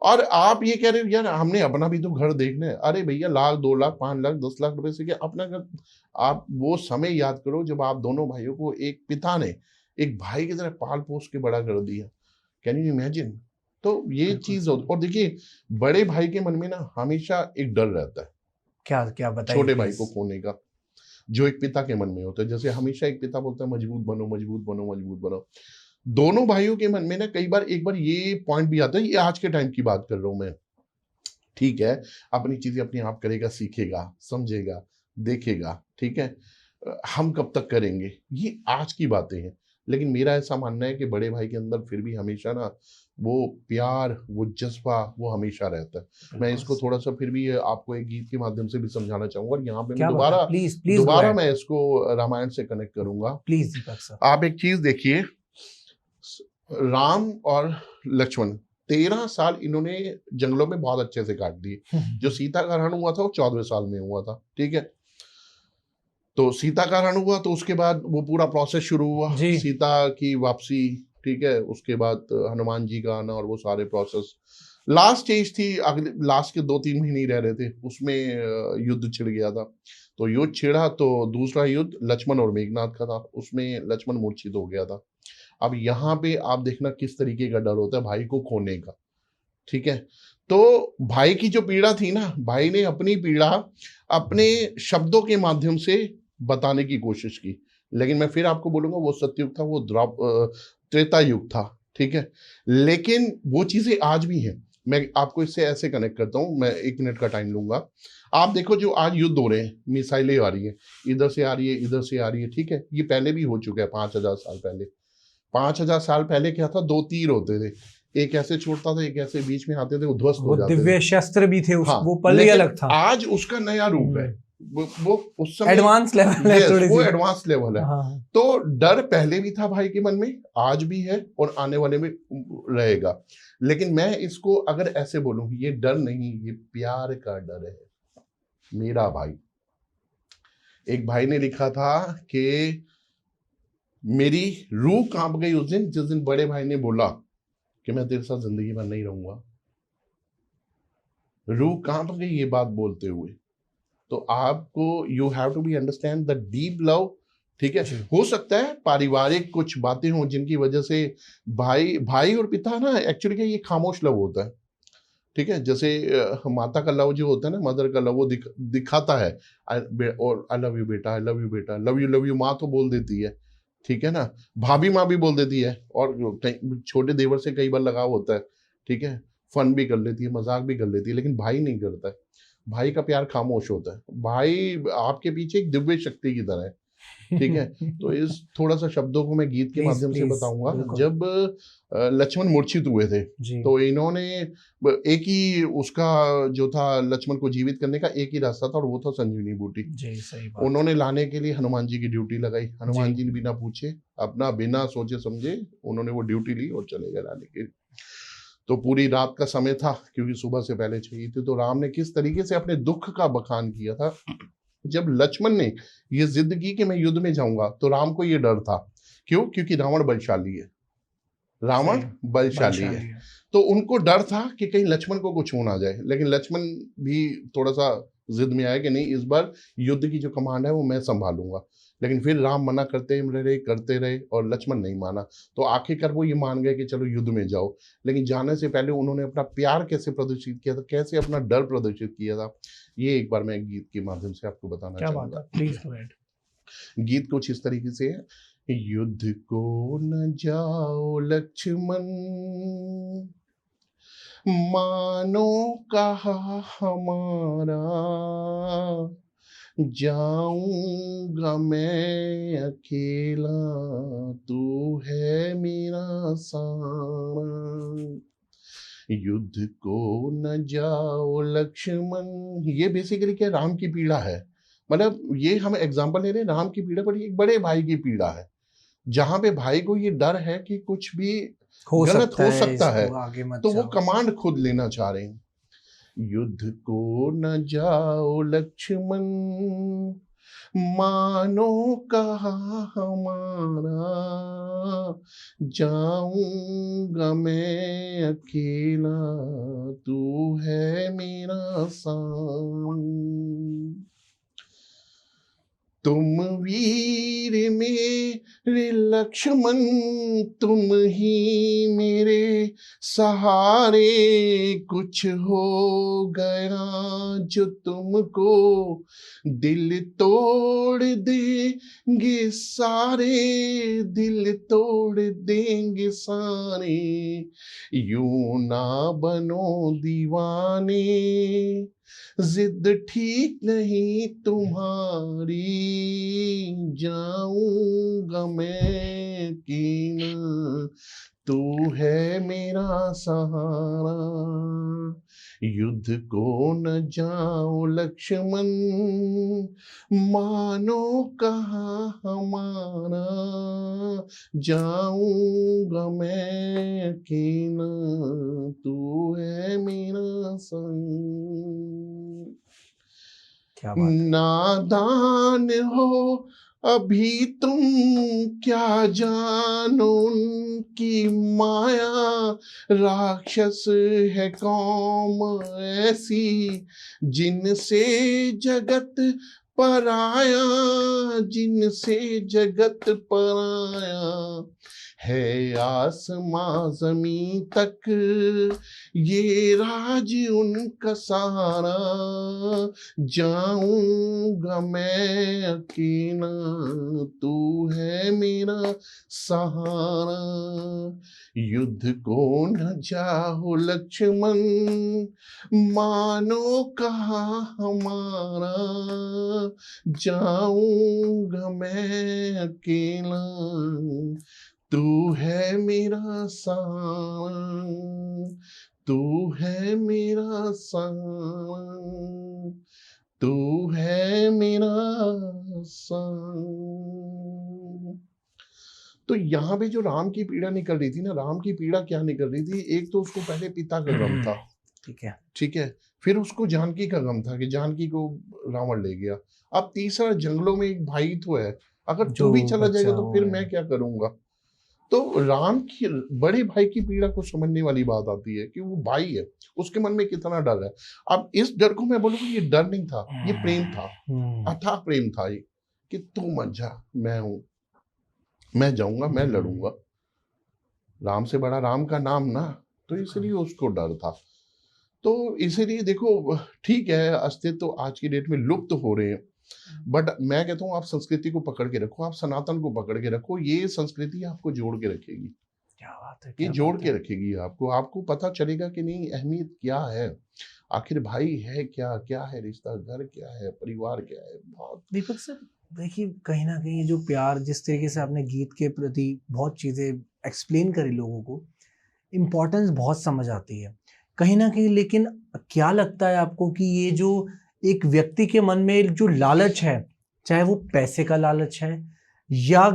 और आप ये कह रहे हो यार हमने अपना भी तो घर देखना है। अरे भैया, लाख 2 लाख 5 लाख 10 लाख रुपए से क्या अपना घर? आप वो समय याद करो जब आप दोनों भाइयों को एक पिता ने एक भाई की तरह पाल पोस के बड़ा कर दिया। Can you imagine? तो ये बिल्कुल चीज सही। और देखिए, बड़े भाई के मन में ना हमेशा एक डर रहता है क्या क्या बताइए छोटे भाई प्लीज। को खोने का, जो एक पिता के मन में होता है। जैसे हमेशा एक पिता बोलता है मजबूत बनो मजबूत बनो मजबूत बनो। दोनों भाइयों के मन में ना कई बार एक बार ये पॉइंट भी आता है, ये आज के टाइम की बात कर रहा हूं मैं। ठीक है, अपनी चीजें अपने आप करेगा, सीखेगा, समझेगा, देखेगा, ठीक है। हम कब तक करेंगे, ये आज की बातें हैं। लेकिन मेरा ऐसा मानना है कि बड़े भाई के अंदर फिर भी हमेशा ना वो प्यार, वो जज्बा, वो हमेशा रहता है। मैं बिल्कुल इसको सही। थोड़ा सा फिर भी आपको एक गीत के माध्यम से भी समझाना चाहूंगा, और यहाँ पे मैं क्या बात है, दोबारा प्लीज प्लीज गो दोबारा अहेड। मैं इसको रामायण से कनेक्ट करूंगा। Please Deepak sir. आप एक चीज देखिए, राम और लक्ष्मण 13 साल इन्होंने जंगलों में बहुत अच्छे से काट दिए। जो सीता का हरण हुआ था वो 14वें साल में हुआ था, ठीक है। तो सीता का हरण हुआ तो उसके बाद वो पूरा प्रोसेस शुरू हुआ, जी। सीता की वापसी, ठीक है। उसके बाद हनुमान जी का आना और वो सारे प्रोसेस। लास्ट स्टेज थी, अगले लास्ट के 2-3 महीने ही रह रहे थे, उसमें युद्ध छिड़ गया था। तो युद्ध छिड़ा तो दूसरा युद्ध लक्ष्मण और मेघनाथ का था, उसमें लक्ष्मण मूर्छित हो गया था। अब यहाँ पे आप देखना किस तरीके का डर होता है भाई को खोने का, ठीक है। तो भाई की जो पीड़ा थी ना, भाई ने अपनी पीड़ा अपने शब्दों के माध्यम से बताने की कोशिश की। लेकिन मैं फिर आपको बोलूंगा वो सत्युग था, वो त्रेता युग था, ठीक है। लेकिन वो चीजें आज भी हैं। मैं आपको इससे ऐसे कनेक्ट करता हूं, मैं 1 मिनट का टाइम लूंगा। आप देखो जो आज युद्ध हो रहे हैं, मिसाइलें आ रही है, इधर से आ रही है, इधर से आ रही है, ठीक है। ये पहले भी हो चुका है 5,000 साल पहले। 5,000 साल पहले क्या था, 2 तीर होते थे, एक ऐसे छोड़ता था, एक ऐसे बीच में आते थे, वो ध्वस्त वो हो जाते थे। दिव्य शस्त्र भी थे हाँ, वो पल ही लेकिन अलग था। आज उसका नया रूप है। वो उस समय एडवांस लेवल है यस, थोड़ी वो सी। एडवांस लेवल है। हाँ। तो डर पहले भी था भाई के मन में, आज भी है और आने वाले में रहेगा। लेकिन मैं इसको अगर ऐसे बोलूं, ये डर नहीं, ये प्यार का डर है। मेरा भाई, एक भाई ने लिखा था कि मेरी रूह कांप गई उस दिन जिस दिन बड़े भाई ने बोला कि मैं तेरे साथ जिंदगी भर नहीं रहूंगा। रूह कांप गई ये बात बोलते हुए। तो आपको you have to be understand the deep love, ठीक है। हो सकता है पारिवारिक कुछ बातें हों जिनकी वजह से भाई भाई और पिता ना एक्चुअली क्या, ये खामोश लव होता है, ठीक है। जैसे माता का लव जो होता है ना, मदर का लव, वो दिखाता है और आई लव यू बेटा, आई लव यू बेटा, लव यू माँ तो बोल देती है, ठीक है ना। भाभी माँ भी बोल देती है, और छोटे देवर से कई बार लगाव होता है, ठीक है। फन भी कर लेती है, मजाक भी कर लेती है, लेकिन भाई नहीं करता है। भाई का प्यार खामोश होता है। भाई आपके पीछे एक दिव्य शक्ति की तरह है, ठीक है। तो इस थोड़ा सा शब्दों को मैं गीत के प्लीज माध्यम से प्लीज बताऊंगा। बिल्कुल जब लक्ष्मण मूर्छित हुए थे, जी। तो इन्होंने एक ही उसका जो था लक्ष्मण को जीवित करने का एक ही रास्ता था, और वो था संजीवनी बूटी। जी सही बात। उन्होंने लाने के लिए हनुमान जी की ड्यूटी लगाई। हनुमान जी। जी ने बिना पूछे, अपना बिना सोचे समझे उन्होंने वो ड्यूटी ली और चले गए लाने के लिए। तो पूरी रात का समय था, क्योंकि सुबह से पहले चाहिए थी। तो राम ने किस तरीके से अपने दुख का बखान किया था। जब लक्ष्मण ने ये जिद की कि मैं युद्ध में जाऊंगा, तो राम को ये डर था। क्यों? क्योंकि रावण बलशाली है, रावण सही। बलशाली है। तो उनको डर था कि कहीं लक्ष्मण को कुछ हो ना जाए। लेकिन लक्ष्मण भी थोड़ा सा जिद में आया कि नहीं, इस बार युद्ध की जो कमांड है वो मैं संभालूंगा। लेकिन फिर राम मना करते रहे और लक्ष्मण नहीं माना। तो आखिरकार वो ये मान गए कि चलो युद्ध में जाओ। लेकिन जाने से पहले उन्होंने अपना प्यार कैसे प्रदर्शित किया था, कैसे अपना डर प्रदर्शित किया था, ये एक बार मैं गीत के माध्यम से आपको बताना चाहूंगा। Please go ahead. गीत कुछ इस तरीके से है। युद्ध को न जाओ लक्ष्मण, मानो कहा हमारा, जाऊंगा मैं अकेला, तू है मेरा सहारा। युद्ध को न जाओ लक्ष्मण, ये बेसिकली क्या, राम की पीड़ा है। मतलब ये हम एग्जांपल ले रहे हैं राम की पीड़ा, पर एक बड़े भाई की पीड़ा है, जहां पे भाई को ये डर है कि कुछ भी गलत हो सकता है, आगे मत तो वो जाओ। कमांड खुद लेना चाह रहे हैं। युद्ध को न जाओ लक्ष्मण, मानो कहा हमारा, जाऊंगा मैं अकेला, तू है मेरा संग। तुम वीर मेरे लक्ष्मण, तुम ही मेरे सहारे, कुछ हो गया जो तुमको दिल तोड़ देंगे सारे, दिल तोड़ देंगे सारे, यूं ना बनो दीवाने, जिद ठीक नहीं तुम्हारी, जाऊंगा मैं कीना, तू है मेरा सहारा, युद्ध को न जाओ लक्ष्मण, मानो कहा हमारा, जाऊंगा मैं कीना, तू है मेरा संग। क्या बात है। नादान हो अभी तुम, क्या जानो उनकी माया, राक्षस है कौम ऐसी, जिनसे जगत पराया, जिनसे जगत पराया, है आसमां जमीन तक ये राज उनका सारा, जाऊंगा मैं अकेला, तू है मेरा सहारा, युद्ध को न जाओ लक्ष्मण, मानो कहा हमारा, जाऊंगा मैं अकेला, तू है मेरा सहारा, तू है मेरा सहारा, तू है मेरा संग। तो यहाँ पे जो राम की पीड़ा निकल रही थी ना, राम की पीड़ा क्या निकल रही थी, एक तो उसको पहले पिता का गम था, ठीक है। ठीक है, फिर उसको जानकी का गम था कि जानकी को रावण ले गया, अब तीसरा जंगलों में एक भाई तो है, अगर तू जो भी चला जाएगा बच्चा तो वो फिर है। मैं क्या करूंगा। तो राम की बड़े भाई की पीड़ा को समझने वाली बात आती है कि वो भाई है, उसके मन में कितना डर है। अब इस डर को मैं बोलूंगा ये डर नहीं था, ये प्रेम था, अथाह प्रेम था ये, कि तू मत जा, मैं हूं, मैं जाऊंगा, मैं लड़ूंगा, राम से बड़ा राम का नाम ना, तो इसलिए उसको डर था। तो इसीलिए देखो, ठीक है, अस्तित्व तो आज की डेट में लुप्त हो रहे हैं, बट मैं कहता हूँ आप संस्कृति को पकड़ के रखो, आप सनातन को पकड़ के रखो, ये संस्कृति आपको जोड़ के रखेगी। क्या बात है, ये क्या जोड़ बात के है। रखेगी आपको, आपको पता चलेगा कि नहीं अहमियत क्या है, आखिर भाई है क्या, क्या है रिश्ता, घर क्या है, परिवार क्या है। बहुत दीपक सर, देखिए कहीं ना कहीं ये जो प्यार, जिस तरीके से आपने गीत के प्रति बहुत चीज़ें एक्सप्लेन करी लोगों को, इम्पोर्टेंस बहुत समझ आती है कहीं ना कहीं। लेकिन क्या लगता है आपको कि ये जो एक व्यक्ति के मन में जो लालच है, चाहे वो पैसे का लालच है या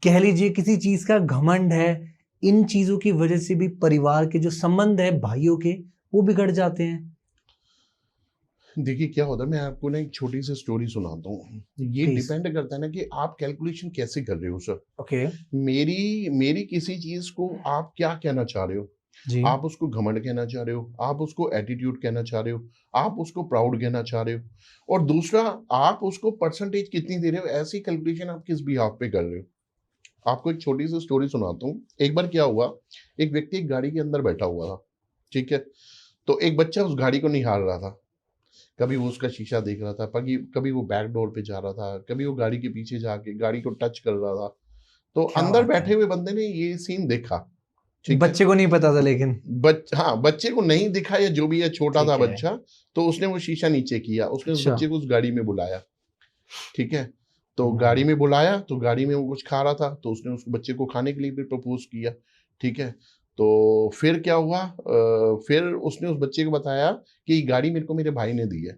कह लीजिए किसी चीज़ का घमंड है, इन चीज़ों की वजह से भी परिवार के जो संबंध है भाइयों के, वो बिगड़ जाते हैं? देखिए क्या होता है, मैं आपको ना एक छोटी सी स्टोरी सुनाता हूँ। ये प्लीज। डिपेंड करता है ना कि आप कैलकुलेशन कैसे कर रहे हो सर। ओके। मेरी मेरी किसी चीज को आप क्या कहना चाह रहे हो, जी। आप उसको घमंड कहना चाह रहे हो, आप उसको एटीट्यूड कहना चाह रहे हो, आप उसको प्राउड कहना चाह रहे हो, और दूसरा आप उसको परसेंटेज कितनी दे रहे हो, ऐसी कैलकुलेशन आप किस बिहाफ पे कर रहे हो। आपको एक छोटी सी स्टोरी सुनाता हूँ। एक बार क्या हुआ, एक व्यक्ति एक गाड़ी के अंदर बैठा हुआ था, ठीक है, तो एक बच्चा उस गाड़ी को निहार रहा था, कभी वो उसका शीशा देख रहा था, कभी कभी वो बैक डोर पे जा रहा था, कभी वो गाड़ी के पीछे जाके गाड़ी को टच कर रहा था। तो क्या अंदर बात है। बैठे हुए बंदे ने ये सीन देखा, ठीक है, बच्चे को नहीं पता था लेकिन। हाँ, बच्चे को नहीं दिखा या जो भी है, छोटा था ठीक है। बच्चा, तो उसने वो शीशा नीचे किया, उसने उस अच्छा। बच्चे को उस गाड़ी में बुलाया, ठीक है, तो हम्म। गाड़ी में बुलाया, तो गाड़ी में वो कुछ खा रहा था, तो उसने उस बच्चे को खाने के लिए भी प्रपोज किया, ठीक है। तो फिर क्या हुआ, फिर उसने उस बच्चे को बताया कि ये गाड़ी मेरे को मेरे भाई ने दी है,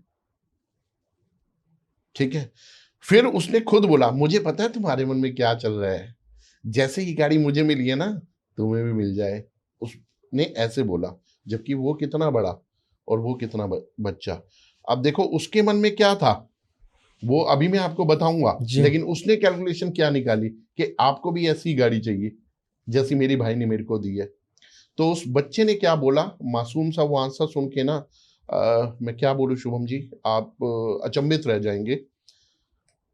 ठीक है। फिर उसने खुद बोला मुझे पता है तुम्हारे मन में क्या चल रहा है, जैसे ही गाड़ी मुझे मिली है ना, तुम्हें भी मिल जाए, उसने ऐसे बोला, जबकि वो कितना बड़ा और वो कितना बच्चा। अब देखो उसके मन में क्या था, वो अभी मैं आपको बताऊंगा। जी। लेकिन उसने कैलकुलेशन क्या निकाली कि आपको भी ऐसी गाड़ी चाहिए जैसी मेरी भाई ने मेरे को दी है। तो उस बच्चे ने क्या बोला, मासूम सा वो आंसर सुन के ना, मैं क्या बोलूं शुभम जी, आप अचंभित रह जाएंगे।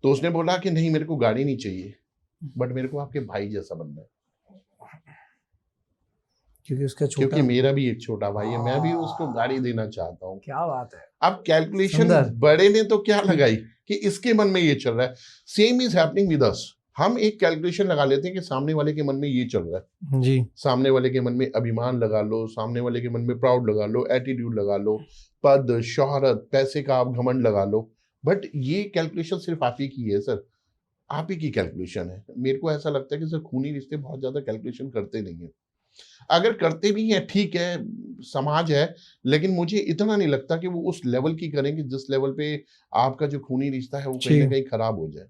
तो उसने बोला कि नहीं, मेरे को गाड़ी नहीं चाहिए, बट मेरे को आपके भाई जैसा बनना है, क्योंकि उसका छोटा, क्योंकि मेरा भी एक छोटा भाई है, मैं भी उसको गाड़ी देना चाहता हूँ। क्या बात है। अब कैलकुलेशन सुंदर। बड़े ने तो क्या लगाई कि इसके मन में ये चल रहा है। Same is happening with us. हम एक कैलकुलेशन लगा लेते हैं कि सामने वाले के मन में ये चल रहा है। जी। सामने वाले के मन में अभिमान लगा लो, सामने वाले के मन में प्राउड लगा लो, एटीट्यूड लगा लो, पद, शोहरत, पैसे का आप घमंड लगा लो। बट ये कैलकुलेशन सिर्फ आप ही की है सर, आप ही की कैलकुलेशन है। मेरे को ऐसा लगता है कि सर खूनी रिश्ते बहुत ज्यादा कैलकुलेशन करते नहीं है। अगर करते भी हैं ठीक है, समाज है, लेकिन मुझे इतना नहीं लगता कि वो उस लेवल की करेंगे जिस लेवल पे आपका जो खूनी रिश्ता है वो कहीं ना कहीं खराब हो जाए।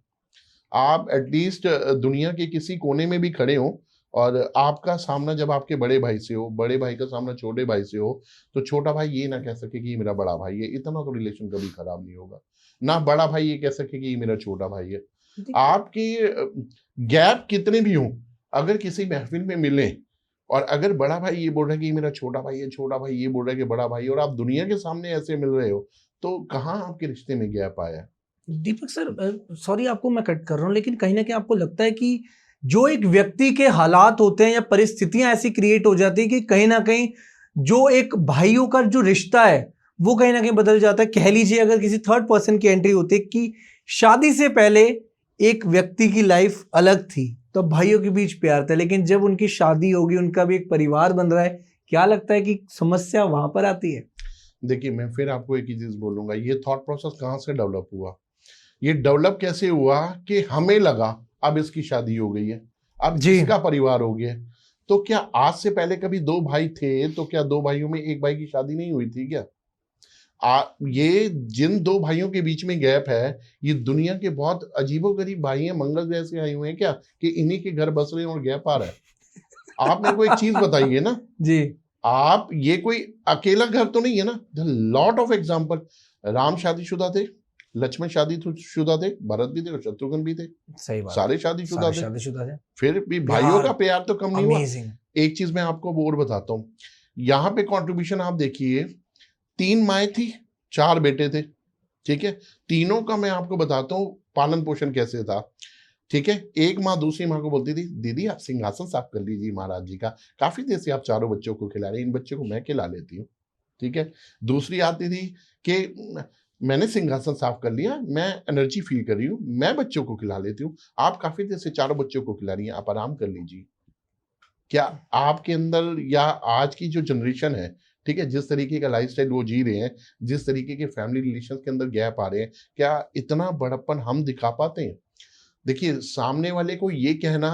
आप एटलीस्ट दुनिया के किसी कोने में भी खड़े हो और आपका सामना जब आपके बड़े भाई से हो, बड़े भाई का सामना छोटे भाई से हो, तो छोटा भाई ये ना कह सके कि ये मेरा बड़ा भाई है। इतना तो रिलेशन कभी खराब नहीं होगा ना। बड़ा भाई ये कह सके कि ये मेरा छोटा भाई है। आपके गैप कितने भी हों, अगर किसी महफिल में मिले और अगर बड़ा भाई ये बोल रहा है कि ये मेरा छोटा भाई है, छोटा भाई ये बोल रहा है कि बड़ा भाई, और आप दुनिया के सामने ऐसे मिल रहे हो, तो कहाँ आपके रिश्ते में गैप आया? दीपक सर, सॉरी आपको मैं कट कर रहा हूँ, लेकिन कहीं ना कहीं आपको लगता है कि जो एक व्यक्ति के हालात होते हैं या परिस्थितियां ऐसी क्रिएट हो जाती है कि कहीं ना कहीं जो एक भाइयों का जो रिश्ता है वो कहीं ना कहीं बदल जाता है। कह लीजिए अगर किसी थर्ड पर्सन की एंट्री होती है कि शादी से पहले एक व्यक्ति की लाइफ अलग थी, तो भाइयों के बीच प्यार था, लेकिन जब उनकी शादी होगी, उनका भी एक परिवार बन रहा है, क्या लगता है कि समस्या वहां पर आती है? देखिए, मैं फिर आपको एक ही चीज बोलूंगा, ये थॉट प्रोसेस कहाँ से डेवलप हुआ? ये डेवलप कैसे हुआ कि हमें लगा अब इसकी शादी हो गई है, अब जी। इसका परिवार हो गया। तो क्या आज से पहले कभी दो भाई थे, तो क्या दो भाइयों में एक भाई की शादी नहीं हुई थी क्या? ये जिन दो भाइयों के बीच में गैप है, ये दुनिया के बहुत अजीबोगरीब भाई हैं, मंगल ग्रह से आए हुए हैं क्या, कि इन्हीं के घर बस रहे हैं और गैप आ रहा है? आप मेरे को एक चीज बताइए ना जी। आप, ये कोई अकेला घर तो नहीं है ना। लॉट ऑफ एग्जाम्पल, राम शादीशुदा थे, लक्ष्मण शादीशुदा थे, भरत भी थे और शत्रुघ्न भी थे। सही बात। सारे शादीशुदा थे, शादीशुदा थे। फिर भी भाइयों का प्यार तो कम नहीं हुआ। अमेजिंग। एक चीज मैं आपको और बताता हूँ, यहाँ पे कंट्रीब्यूशन आप देखिए, 3 माएँ थी, 4 बेटे थे, ठीक है। तीनों का मैं आपको बताता हूँ पालन पोषण कैसे था, ठीक है। एक माँ दूसरी माँ को बोलती थी, दीदी आप सिंहासन साफ कर लीजिए महाराज जी का, काफी देर से आप चारों बच्चों को खिला रहे हैं, इन बच्चों को मैं खिला लेती हूँ, ठीक है। दूसरी आती थी कि मैंने सिंहासन साफ कर लिया, मैं एनर्जी फील कर रही हूँ, मैं बच्चों को खिला लेती हूँ, आप काफी देर से चारों बच्चों को खिला रही हैं, आप आराम कर लीजिए। क्या आपके अंदर, या आज की जो जनरेशन है, ठीक है, जिस तरीके का लाइफस्टाइल वो जी रहे हैं, जिस तरीके के फैमिली रिलेशन के अंदर गैप आ रहे हैं, क्या इतना बड़प्पन हम दिखा पाते हैं? देखिए, सामने वाले को ये कहना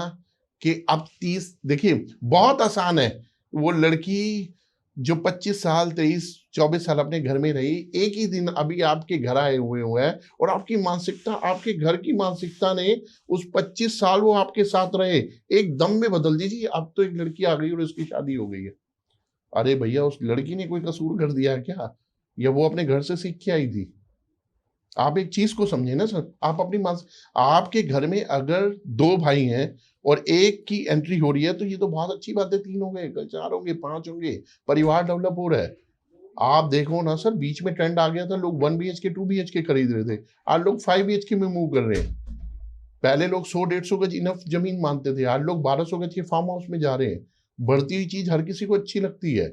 कि अब 30, देखिए बहुत आसान है, वो लड़की जो 25 साल 23-24 साल अपने घर में रही, एक ही दिन अभी आपके घर आए हुए हैं, और आपकी मानसिकता, आपके घर की मानसिकता ने उस 25 साल वो आपके साथ रहे, एक दम में बदल दीजिए। अब तो एक लड़की आ गई और उसकी शादी हो गई है। अरे भैया, उस लड़की ने कोई कसूर कर दिया क्या, या वो अपने घर से सीख के आई थी? आप एक चीज को समझे ना सर, आप अपनी आपके घर में अगर 2 भाई हैं और एक की एंट्री हो रही है, तो ये तो बहुत अच्छी बात है, 3 हो गए, 4 होंगे, 5 होंगे, परिवार डेवलप हो रहा है। आप देखो ना सर, बीच में ट्रेंड आ गया था, लोग 1 BHK 2 BHK खरीद रहे थे, आज लोग 5 BHK में मूव कर रहे हैं। पहले लोग 100-150 गज इनफ जमीन मानते थे, आज लोग 1200 गज के फार्म हाउस में जा रहे हैं। बढ़ती हुई चीज हर किसी को अच्छी लगती है,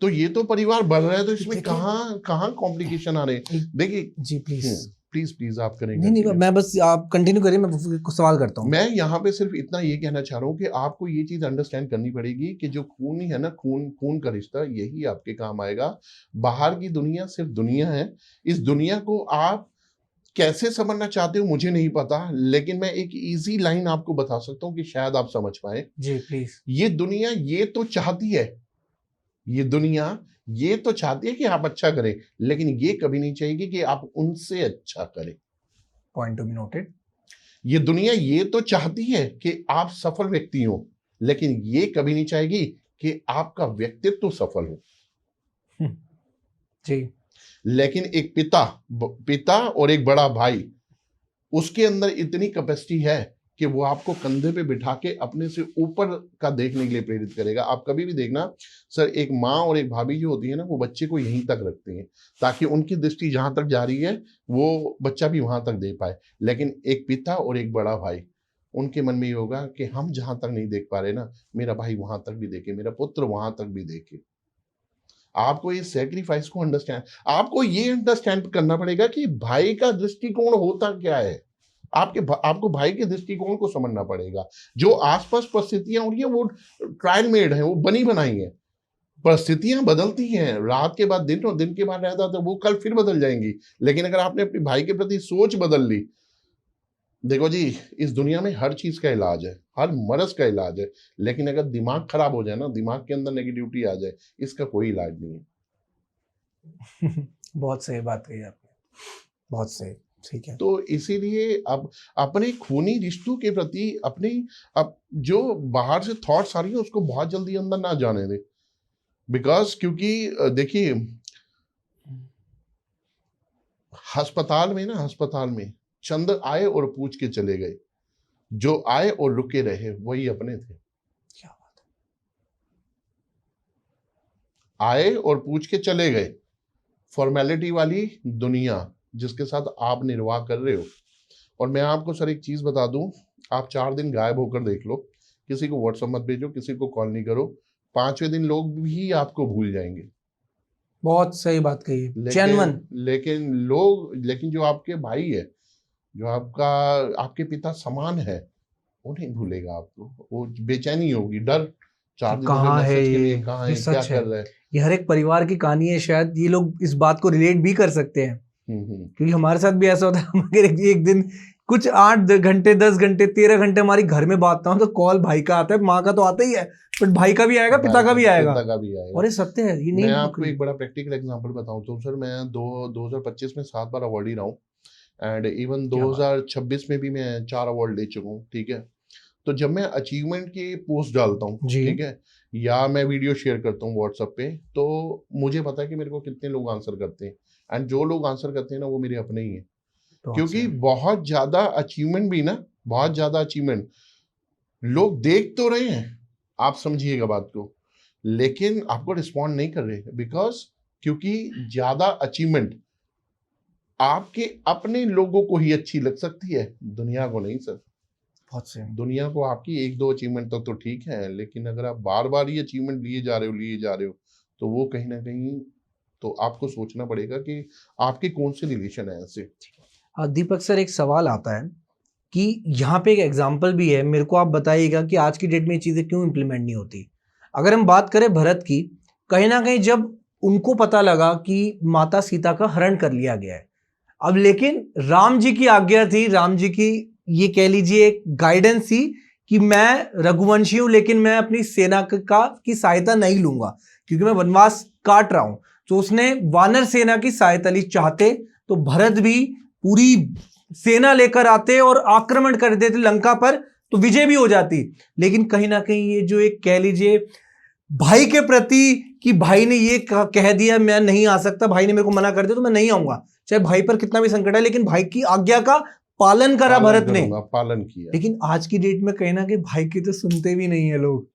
तो ये तो परिवार बढ़ रहा है, तो इसमें कहाँ कहाँ कॉम्प्लिकेशन आ रहे हैं? देखिए जी प्लीज प्लीज प्लीज आप करेंगे। नहीं नहीं, मैं बस, आप कंटिन्यू करिए, मैं कुछ सवाल करता हूँ। मैं यहाँ पे सिर्फ इतना ये कहना चाह रहा हूँ कि आपको ये चीज अंडरस्टैंड करनी पड़ेगी कि जो खून है ना, खून का रिश्ता, यही आपके काम आएगा। बाहर की दुनिया सिर्फ दुनिया है, इस दुनिया को आप कैसे समझना चाहते हो मुझे नहीं पता, लेकिन मैं एक इजी लाइन आपको बता सकता हूँ कि शायद आप समझ पाए। जी प्लीज। ये दुनिया ये तो चाहती है, ये दुनिया ये तो चाहती है कि आप अच्छा करें, लेकिन ये कभी नहीं चाहेगी कि आप उनसे अच्छा करें। Point to be noted. ये दुनिया ये तो चाहती है कि आप सफल व्यक्ति हो, लेकिन ये कभी नहीं चाहेगी कि आपका व्यक्तित्व सफल हो। जी। लेकिन एक पिता और एक बड़ा भाई, उसके अंदर इतनी कैपेसिटी है कि वो आपको कंधे पे बिठा के अपने से ऊपर का देखने के लिए प्रेरित करेगा। आप कभी भी देखना सर, एक माँ और एक भाभी जो होती है ना, वो बच्चे को यहीं तक रखती हैं ताकि उनकी दृष्टि जहां तक जा रही है वो बच्चा भी वहां तक दे पाए। लेकिन एक पिता और एक बड़ा भाई, उनके मन में ये होगा कि हम जहां तक नहीं देख पा रहे ना, मेरा भाई वहां तक भी देखे, मेरा पुत्र वहां तक भी देखे। आपको ये सेक्रीफाइस को आपको ये अंडरस्टैंड करना पड़ेगा कि भाई का दृष्टिकोण होता क्या है। आपको भाई के दृष्टिकोण को समझना पड़ेगा। जो आसपास परिस्थितियां हो रही है वो ट्रायल मेड है, वो बनी बनाई है। परिस्थितियां बदलती हैं, रात के बाद दिन और दिन के बाद रहता तो वो कल फिर बदल जाएंगी। लेकिन अगर आपने अपने भाई के प्रति सोच बदल ली, देखो जी, इस दुनिया में हर चीज का इलाज है, हर मर्ज का इलाज है। लेकिन अगर दिमाग खराब हो जाए ना, दिमाग के अंदर नेगेटिविटी आ जाए, इसका कोई इलाज नहीं है। बहुत सही बात कही आपने, बहुत सही। ठीक है, तो इसीलिए अब अपने खूनी रिश्तों के प्रति अब जो बाहर से थॉट्स आ रही है उसको बहुत जल्दी अंदर ना जाने दे। बिकॉज क्योंकि देखिए, अस्पताल में चंद आए और पूछ के चले गए, जो आए और रुके रहे वही अपने थे। क्या बात है। आए और पूछ के चले गए, फॉर्मेलिटी वाली दुनिया जिसके साथ आप निर्वाह कर रहे हो। और मैं आपको सर एक चीज बता दूं, आप 4 दिन गायब होकर देख लो, किसी को व्हाट्सएप मत भेजो, किसी को कॉल नहीं करो, 5वें दिन लोग भी आपको भूल जाएंगे। बहुत सही बात कही, जेन्युइन। लेकिन जो आपके भाई है, जो आपके पिता समान है, वो नहीं भूलेगा आपको। वो बेचैनी होगी, डर, 4 दिन हो गए मैसेज के लिए, कहाँ है, क्या कर रहा है। ये हर एक परिवार की कहानी है, शायद ये लोग इस बात को रिलेट भी कर सकते हैं। क्योंकि हमारे साथ भी ऐसा होता है, मगर एक दिन कुछ 8 घंटे 10 घंटे 13 घंटे हमारी घर में बात ना हो तो कॉल भाई का आता है, माँ का तो आता ही है, बट भाई का भी आएगा, पिता का भी आएगा। और ये सत्य है, ये नहीं। मैं आपको एक बड़ा प्रैक्टिकल एग्जांपल बताऊं तो सर, मैं 2025 में 7 बार अवार्ड ही रहा हूँ, एंड इवन 2026 में भी मैं 4 अवार्ड ले चुका हूँ। ठीक है, तो जब मैं अचीवमेंट की पोस्ट डालता हूँ, ठीक है, या मैं वीडियो शेयर करता हूँ व्हाट्सएप पे, तो मुझे पता है कि मेरे को कितने लोग आंसर करते हैं, एंड जो लोग आंसर करते हैं ना, वो मेरे अपने ही हैं। क्योंकि बहुत ज्यादा अचीवमेंट लोग देख तो रहे हैं, आप समझिएगा बात को, लेकिन आपको रिस्पॉन्ड नहीं कर रहे, बिकॉज क्योंकि ज्यादा अचीवमेंट आपके अपने लोगों को ही अच्छी लग सकती है, दुनिया को नहीं सर। बहुत से दुनिया को आपकी 1-2 अचीवमेंट तो ठीक है, लेकिन अगर आप बार बार ही अचीवमेंट लिए जा रहे हो तो वो कहीं ना कहीं, तो आपको सोचना पड़ेगा कि आपके कौन से रिलेशन है ऐसे। दीपक सर, एक सवाल आता है कि यहाँ पे एक एग्जाम्पल भी है, मेरे को आप बताइएगा कि आज की डेट में ये चीज़ें क्यों इम्प्लीमेंट नहीं होती। अगर हम बात करें भरत की, कहीं ना कहीं जब उनको पता लगा कि माता सीता का हरण कर लिया गया है, अब लेकिन राम जी की आज्ञा थी, राम जी की ये कह लीजिए एक गाइडेंस थी कि मैं रघुवंशी हूं, लेकिन मैं अपनी सेना की सहायता नहीं लूंगा क्योंकि मैं वनवास काट रहा हूं। तो उसने वानर सेना की सहायता ली। चाहते तो भरत भी पूरी सेना लेकर आते और आक्रमण कर देते लंका पर, तो विजय भी हो जाती। लेकिन कहीं ना कहीं ये जो एक कह लीजिए भाई के प्रति कि भाई ने ये कह दिया मैं नहीं आ सकता, भाई ने मेरे को मना कर दिया तो मैं नहीं आऊंगा, चाहे भाई पर कितना भी संकट है, लेकिन भाई की आज्ञा का पालन करा भरत ने, पालन किया। लेकिन आज की डेट में कहीं ना कहीं भाई की तो सुनते भी नहीं है लोग।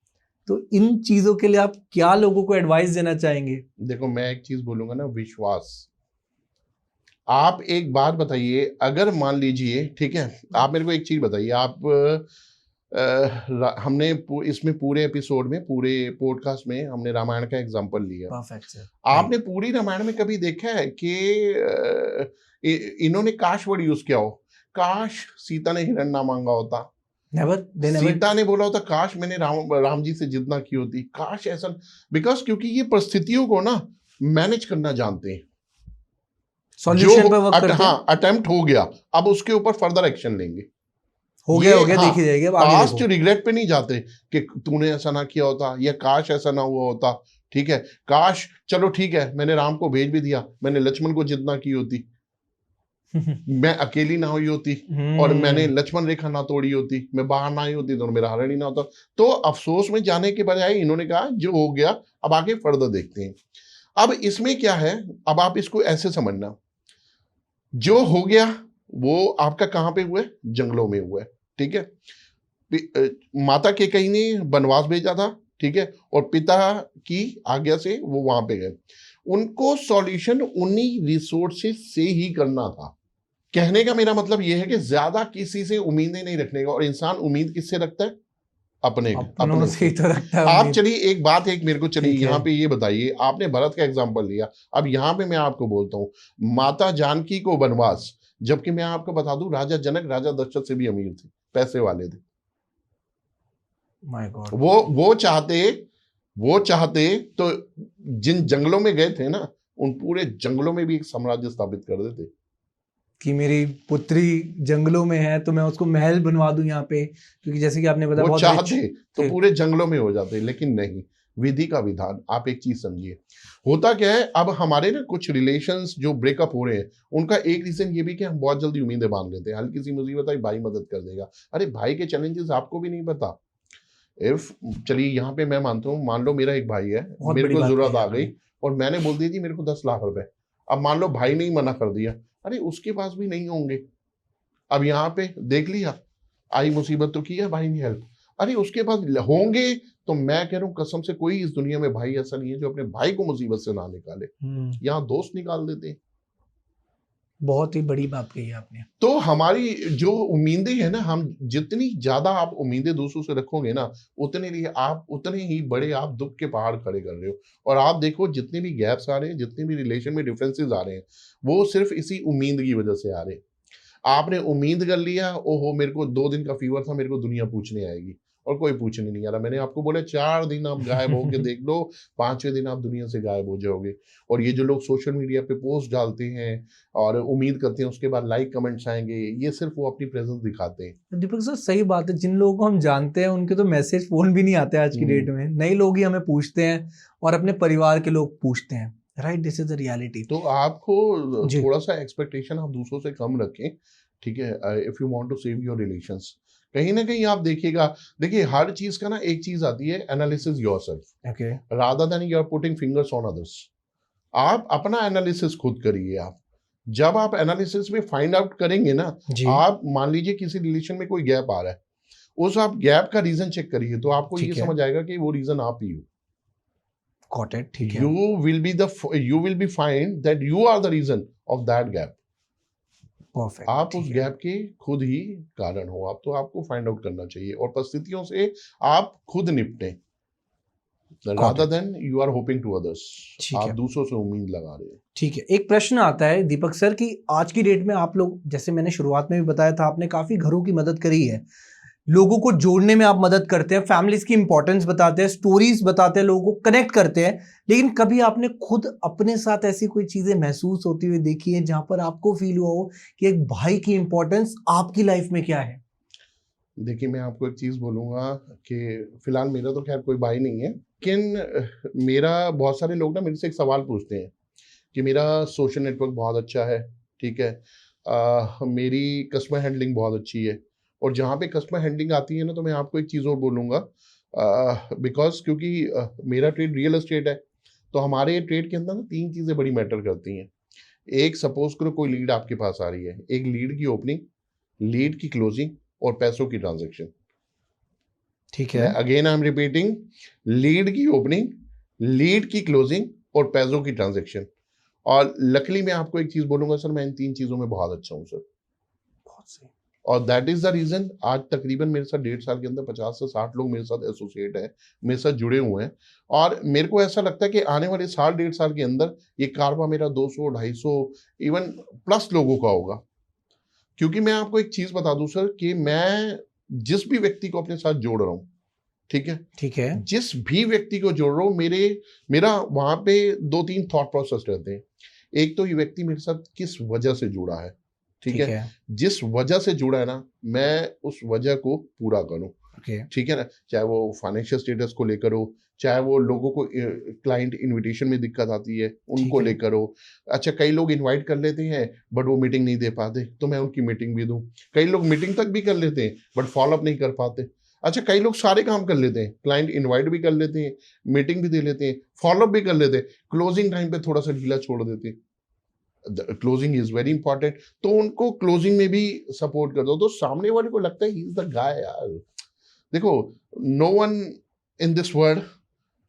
तो इन चीजों के लिए आप क्या लोगों को एडवाइस देना चाहेंगे? देखो, मैं एक चीज बोलूंगा ना, विश्वास। आप एक बात बताइए, अगर मान लीजिए, ठीक है, आप मेरे को एक चीज बताइए, आप हमने इसमें पूरे एपिसोड में, पूरे पॉडकास्ट में हमने रामायण का एग्जांपल लिया। Perfect sir. आपने पूरी रामायण में कभी देखा है कि इन्होंने काश वर्ड यूज किया हो? काश सीता ने हिरण ना मांगा होता, सीता ने बोला होता काश मैंने राम जी से जिद ना की होती, काश ऐसा। बिकॉज क्योंकि ये परिस्थितियों को ना मैनेज करना जानते हैं, सॉल्यूशन पे वर्क करते हैं। हाँ, अटेम्प्ट हो गया, अब उसके ऊपर फर्दर एक्शन लेंगे। हो गया हाँ, देखी जाएगी। पास्ट रिग्रेट पे नहीं जाते कि तूने ऐसा ना किया होता या काश ऐसा ना हुआ होता। ठीक है, काश, चलो ठीक है, मैंने राम को भेज भी दिया, मैंने लक्ष्मण को जिद ना की होती, मैं अकेली ना हुई होती और मैंने लक्ष्मण रेखा ना तोड़ी होती, मैं बाहर ना आई होती तो मेरा हरण ही ना होता। तो अफसोस में जाने के बजाय इन्होंने कहा जो हो गया अब आगे फर्दर देखते हैं। अब इसमें क्या है, अब आप इसको ऐसे समझना, जो हो गया वो आपका कहां पे हुआ है, जंगलों में हुआ है, ठीक है। माता कैकेयी ने वनवास भेजा था, ठीक है, और पिता की आज्ञा से वो वहां पे गए। उनको सॉल्यूशन उन्हीं रिसोर्सेज से ही करना था। कहने का मेरा मतलब ये है कि ज्यादा किसी से उम्मीदें नहीं रखने का, और इंसान उम्मीद किससे रखता है, अपनों से ही तो रखता है आप उम्मीद। चलिए एक बात एक मेरे को चलिए ठीक है। यहाँ पे ये बताइए, आपने भरत का एग्जांपल लिया, अब यहाँ पे मैं आपको बोलता हूँ, माता जानकी को वनवास, जबकि मैं आपको बता दूं राजा जनक राजा दशरथ से भी अमीर थे, पैसे वाले थे। My God. वो चाहते तो जिन जंगलों में गए थे ना, उन पूरे जंगलों में भी एक साम्राज्य स्थापित कर देते कि मेरी पुत्री जंगलों में है तो मैं उसको महल बनवा दूं यहाँ पे, क्योंकि जैसे कि आपने बताया वो बहुत चाहते rich तो थे। पूरे जंगलों में हो जाते, लेकिन नहीं, विधि का विधान। आप एक चीज समझिए, होता क्या है, अब हमारे ना कुछ रिलेशंस जो ब्रेकअप हो रहे हैं, उनका एक रीजन ये भी कि हम बहुत जल्दी उम्मीदें बांध लेते हैं, हल्की सी मुसीबत आई भाई मदद कर देगा। अरे भाई के चैलेंजेस आपको भी नहीं पता। इफ चलिए यहाँ पे मैं मानता हूँ, मान लो मेरा एक भाई है, बहुत मेरे बड़ी को बात जरूरत कही आ आपने। गई और मैंने बोल दी थी मेरे को 10 लाख रुपए, अब मान लो भाई ने ही मना कर दिया, अरे उसके पास भी नहीं होंगे। अब यहाँ पे देख लिया, आई मुसीबत तो किया भाई ने हेल्प, अरे उसके पास होंगे। तो मैं कह रहा हूँ कसम से, कोई इस दुनिया में भाई ऐसा नहीं है जो अपने भाई को मुसीबत से ना निकाले। यहाँ दोस्त निकाल देते हैं। बहुत ही बड़ी बात कही आपने। तो हमारी जो उम्मीदें हैं ना, हम जितनी ज्यादा आप उम्मीदें दूसरों से रखोगे ना, उतने लिए आप उतने ही बड़े आप दुख के पहाड़ खड़े कर रहे हो। और आप देखो जितने भी गैप्स आ रहे हैं, जितने भी रिलेशन में डिफरेंसेस आ रहे हैं, वो सिर्फ इसी उम्मीद की वजह से आ रहे हैं। आपने उम्मीद कर लिया, ओहो मेरे को 2 दिन का फीवर था, मेरे को दुनिया पूछने आएगी, और कोई पूछने नहीं आ रहा। मैंने आपको बोला 4 दिन आप गायब होके देख लो, 5वें दिन आप दुनिया से गायब हो जाओगे। और ये जो लोग सोशल मीडिया पे पोस्ट डालते हैं और उम्मीद करते हैं उसके बाद लाइक कमेंट्स आएंगे, ये सिर्फ वो अपनी प्रेजेंस दिखाते हैं। दीपक सर सही बात है, जिन लोगों को हम जानते हैं उनके तो मैसेज फोन भी नहीं आते आज की डेट में, नए लोग ही हमें पूछते हैं और अपने परिवार के लोग पूछते हैं। Right, this is the reality. तो आपको जी। थोड़ा सा एक्सपेक्टेशन आप दूसरों से कम रखें, ठीक है, if you want to save your relations. कहीं ना कहीं आप देखिएगा, देखिए हर चीज का ना एक चीज आती है, analysis yourself okay. Rather than you are putting fingers on others. आप अपना एनालिसिस खुद करिए। आप जब आप एनालिसिस में फाइंड आउट करेंगे ना, जी। आप मान लीजिए किसी रिलेशन में कोई गैप आ रहा है, उस आप गैप का रीजन चेक करिए, तो आपको ये ठीक है। समझ आएगा कि वो रीजन आप ही हो। Got it. ठीक है। you will be find that you are the reason of that gap। Perfect. आप उस गैप के खुद ही कारण हो। आप तो आपको फाइंड आउट करना चाहिए, और परिस्थितियों से आप खुद निपटें, rather than you are hoping to others। ठीक आप है। दूसरों से उम्मीद लगा रहे हैं। ठीक है, एक प्रश्न आता है दीपक सर कि आज की डेट में आप लोग, जैसे मैंने शुरुआत में भी बताया था, आपने काफी घरों की मदद करी है, लोगों को जोड़ने में आप मदद करते हैं, फैमिलीज की इंपॉर्टेंस बताते हैं, स्टोरीज बताते हैं, लोगों को कनेक्ट करते हैं, लेकिन कभी आपने खुद अपने साथ ऐसी कोई चीजें महसूस होती हुई देखी है जहां पर आपको फील हुआ हो कि एक भाई की इंपॉर्टेंस आपकी लाइफ में क्या है? देखिए मैं आपको एक चीज बोलूंगा कि फिलहाल मेरा तो खैर कोई भाई नहीं है, लेकिन मेरा बहुत सारे लोग ना मेरे से एक सवाल पूछते हैं कि मेरा सोशल नेटवर्क बहुत अच्छा है, ठीक है, मेरी कस्टमर हैंडलिंग बहुत अच्छी है। और जहाँ पे कस्टमर हैंडलिंग आती है ना, तो मैं आपको एक चीज़ और बोलूँगा, बिकॉज क्योंकि मेरा ट्रेड रियल एस्टेट है, तो हमारे ट्रेड के अंदर ना 3 चीज़ें बड़ी मैटर करती हैं। एक, सपोज करो कोई लीड आपके पास आ रही है, एक लीड की ओपनिंग, लीड की क्लोजिंग और पैसों की ट्रांजेक्शन। ठीक है। Again I am repeating, lead की ओपनिंग, लीड की क्लोजिंग और पैसों की ट्रांजेक्शन। और लकली मैं आपको एक चीज़ बोलूँगा सर, मैं इन 3 चीज़ों में बहुत अच्छा हूँ सर। बहुत सही। और दैट इज द रीजन आज तकरीबन मेरे साथ 1.5 साल के अंदर 50 से 60 लोग मेरे साथ एसोसिएट है, मेरे साथ जुड़े हुए हैं। और मेरे को ऐसा लगता है कि आने वाले साल 1.5 साल के अंदर ये कारवा मेरा 200, 250 इवन प्लस लोगों का होगा। क्योंकि मैं आपको एक चीज बता दूं सर, कि मैं जिस भी व्यक्ति को अपने साथ जोड़ रहा हूँ, ठीक है, ठीक है। जिस भी व्यक्ति को जोड़ रहा हूँ, मेरा वहां पे 2-3 थॉट प्रोसेस रहते हैं। एक तो ये व्यक्ति मेरे साथ किस वजह से जुड़ा है, ठीक है, जिस वजह से जुड़ा है ना, मैं उस वजह को पूरा करूं, ठीक है ना, चाहे वो फाइनेंशियल स्टेटस को लेकर हो, चाहे वो लोगों को क्लाइंट इनविटेशन में दिक्कत आती है उनको लेकर हो। अच्छा, कई लोग इनवाइट कर लेते हैं बट वो मीटिंग नहीं दे पाते, तो मैं उनकी मीटिंग भी दूं। कई लोग मीटिंग तक भी कर लेते हैं बट फॉलोअप नहीं कर पाते। अच्छा, कई लोग सारे काम कर लेते हैं, क्लाइंट इनवाइट भी कर लेते हैं, मीटिंग भी दे लेते हैं, फॉलोअप भी कर लेते हैं, क्लोजिंग टाइम पे थोड़ा सा ढीला छोड़ देते हैं। क्लोजिंग इज वेरी इंपॉर्टेंट, तो उनको क्लोजिंग में भी सपोर्ट कर दो, तो सामने वाले को लगता है ही इज द गाय यार। देखो, no one in this world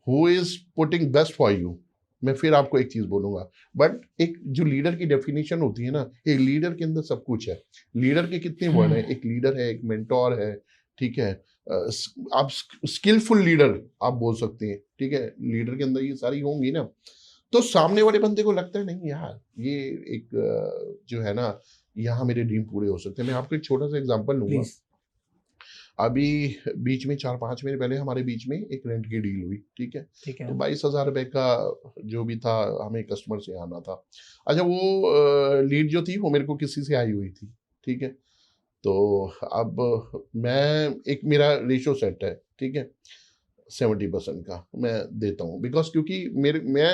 who is putting best for you. मैं फिर आपको एक चीज बोलूंगा, बट एक जो लीडर की डेफिनेशन होती है ना, एक लीडर के अंदर सब कुछ है। लीडर के कितने वर्ड हैं? एक लीडर है, एक मेंटोर है, ठीक है, आप स्किलफुल लीडर आप बोल सकते हैं, ठीक है, लीडर के अंदर ये सारी होंगी ना, तो सामने वाले बंदे को लगता है नहीं यार, ये एक जो है ना, यहाँ मेरे ड्रीम पूरे हो सकते हैं। मैं आपको एक छोटा सा एग्जांपल लूंगा। प्लीज। अभी बीच में 4-5 महीने पहले हमारे बीच में एक रेंट की डील हुई, ठीक है, ठीक है। तो 22,000 रुपए का जो भी था हमें कस्टमर से आना था। अच्छा, वो लीड जो थी वो मेरे को किसी से आई हुई थी, ठीक है, तो अब मैं एक मेरा रेशो सेट है, ठीक है, 70% का मैं देता हूँ, बिकॉज क्योंकि मैं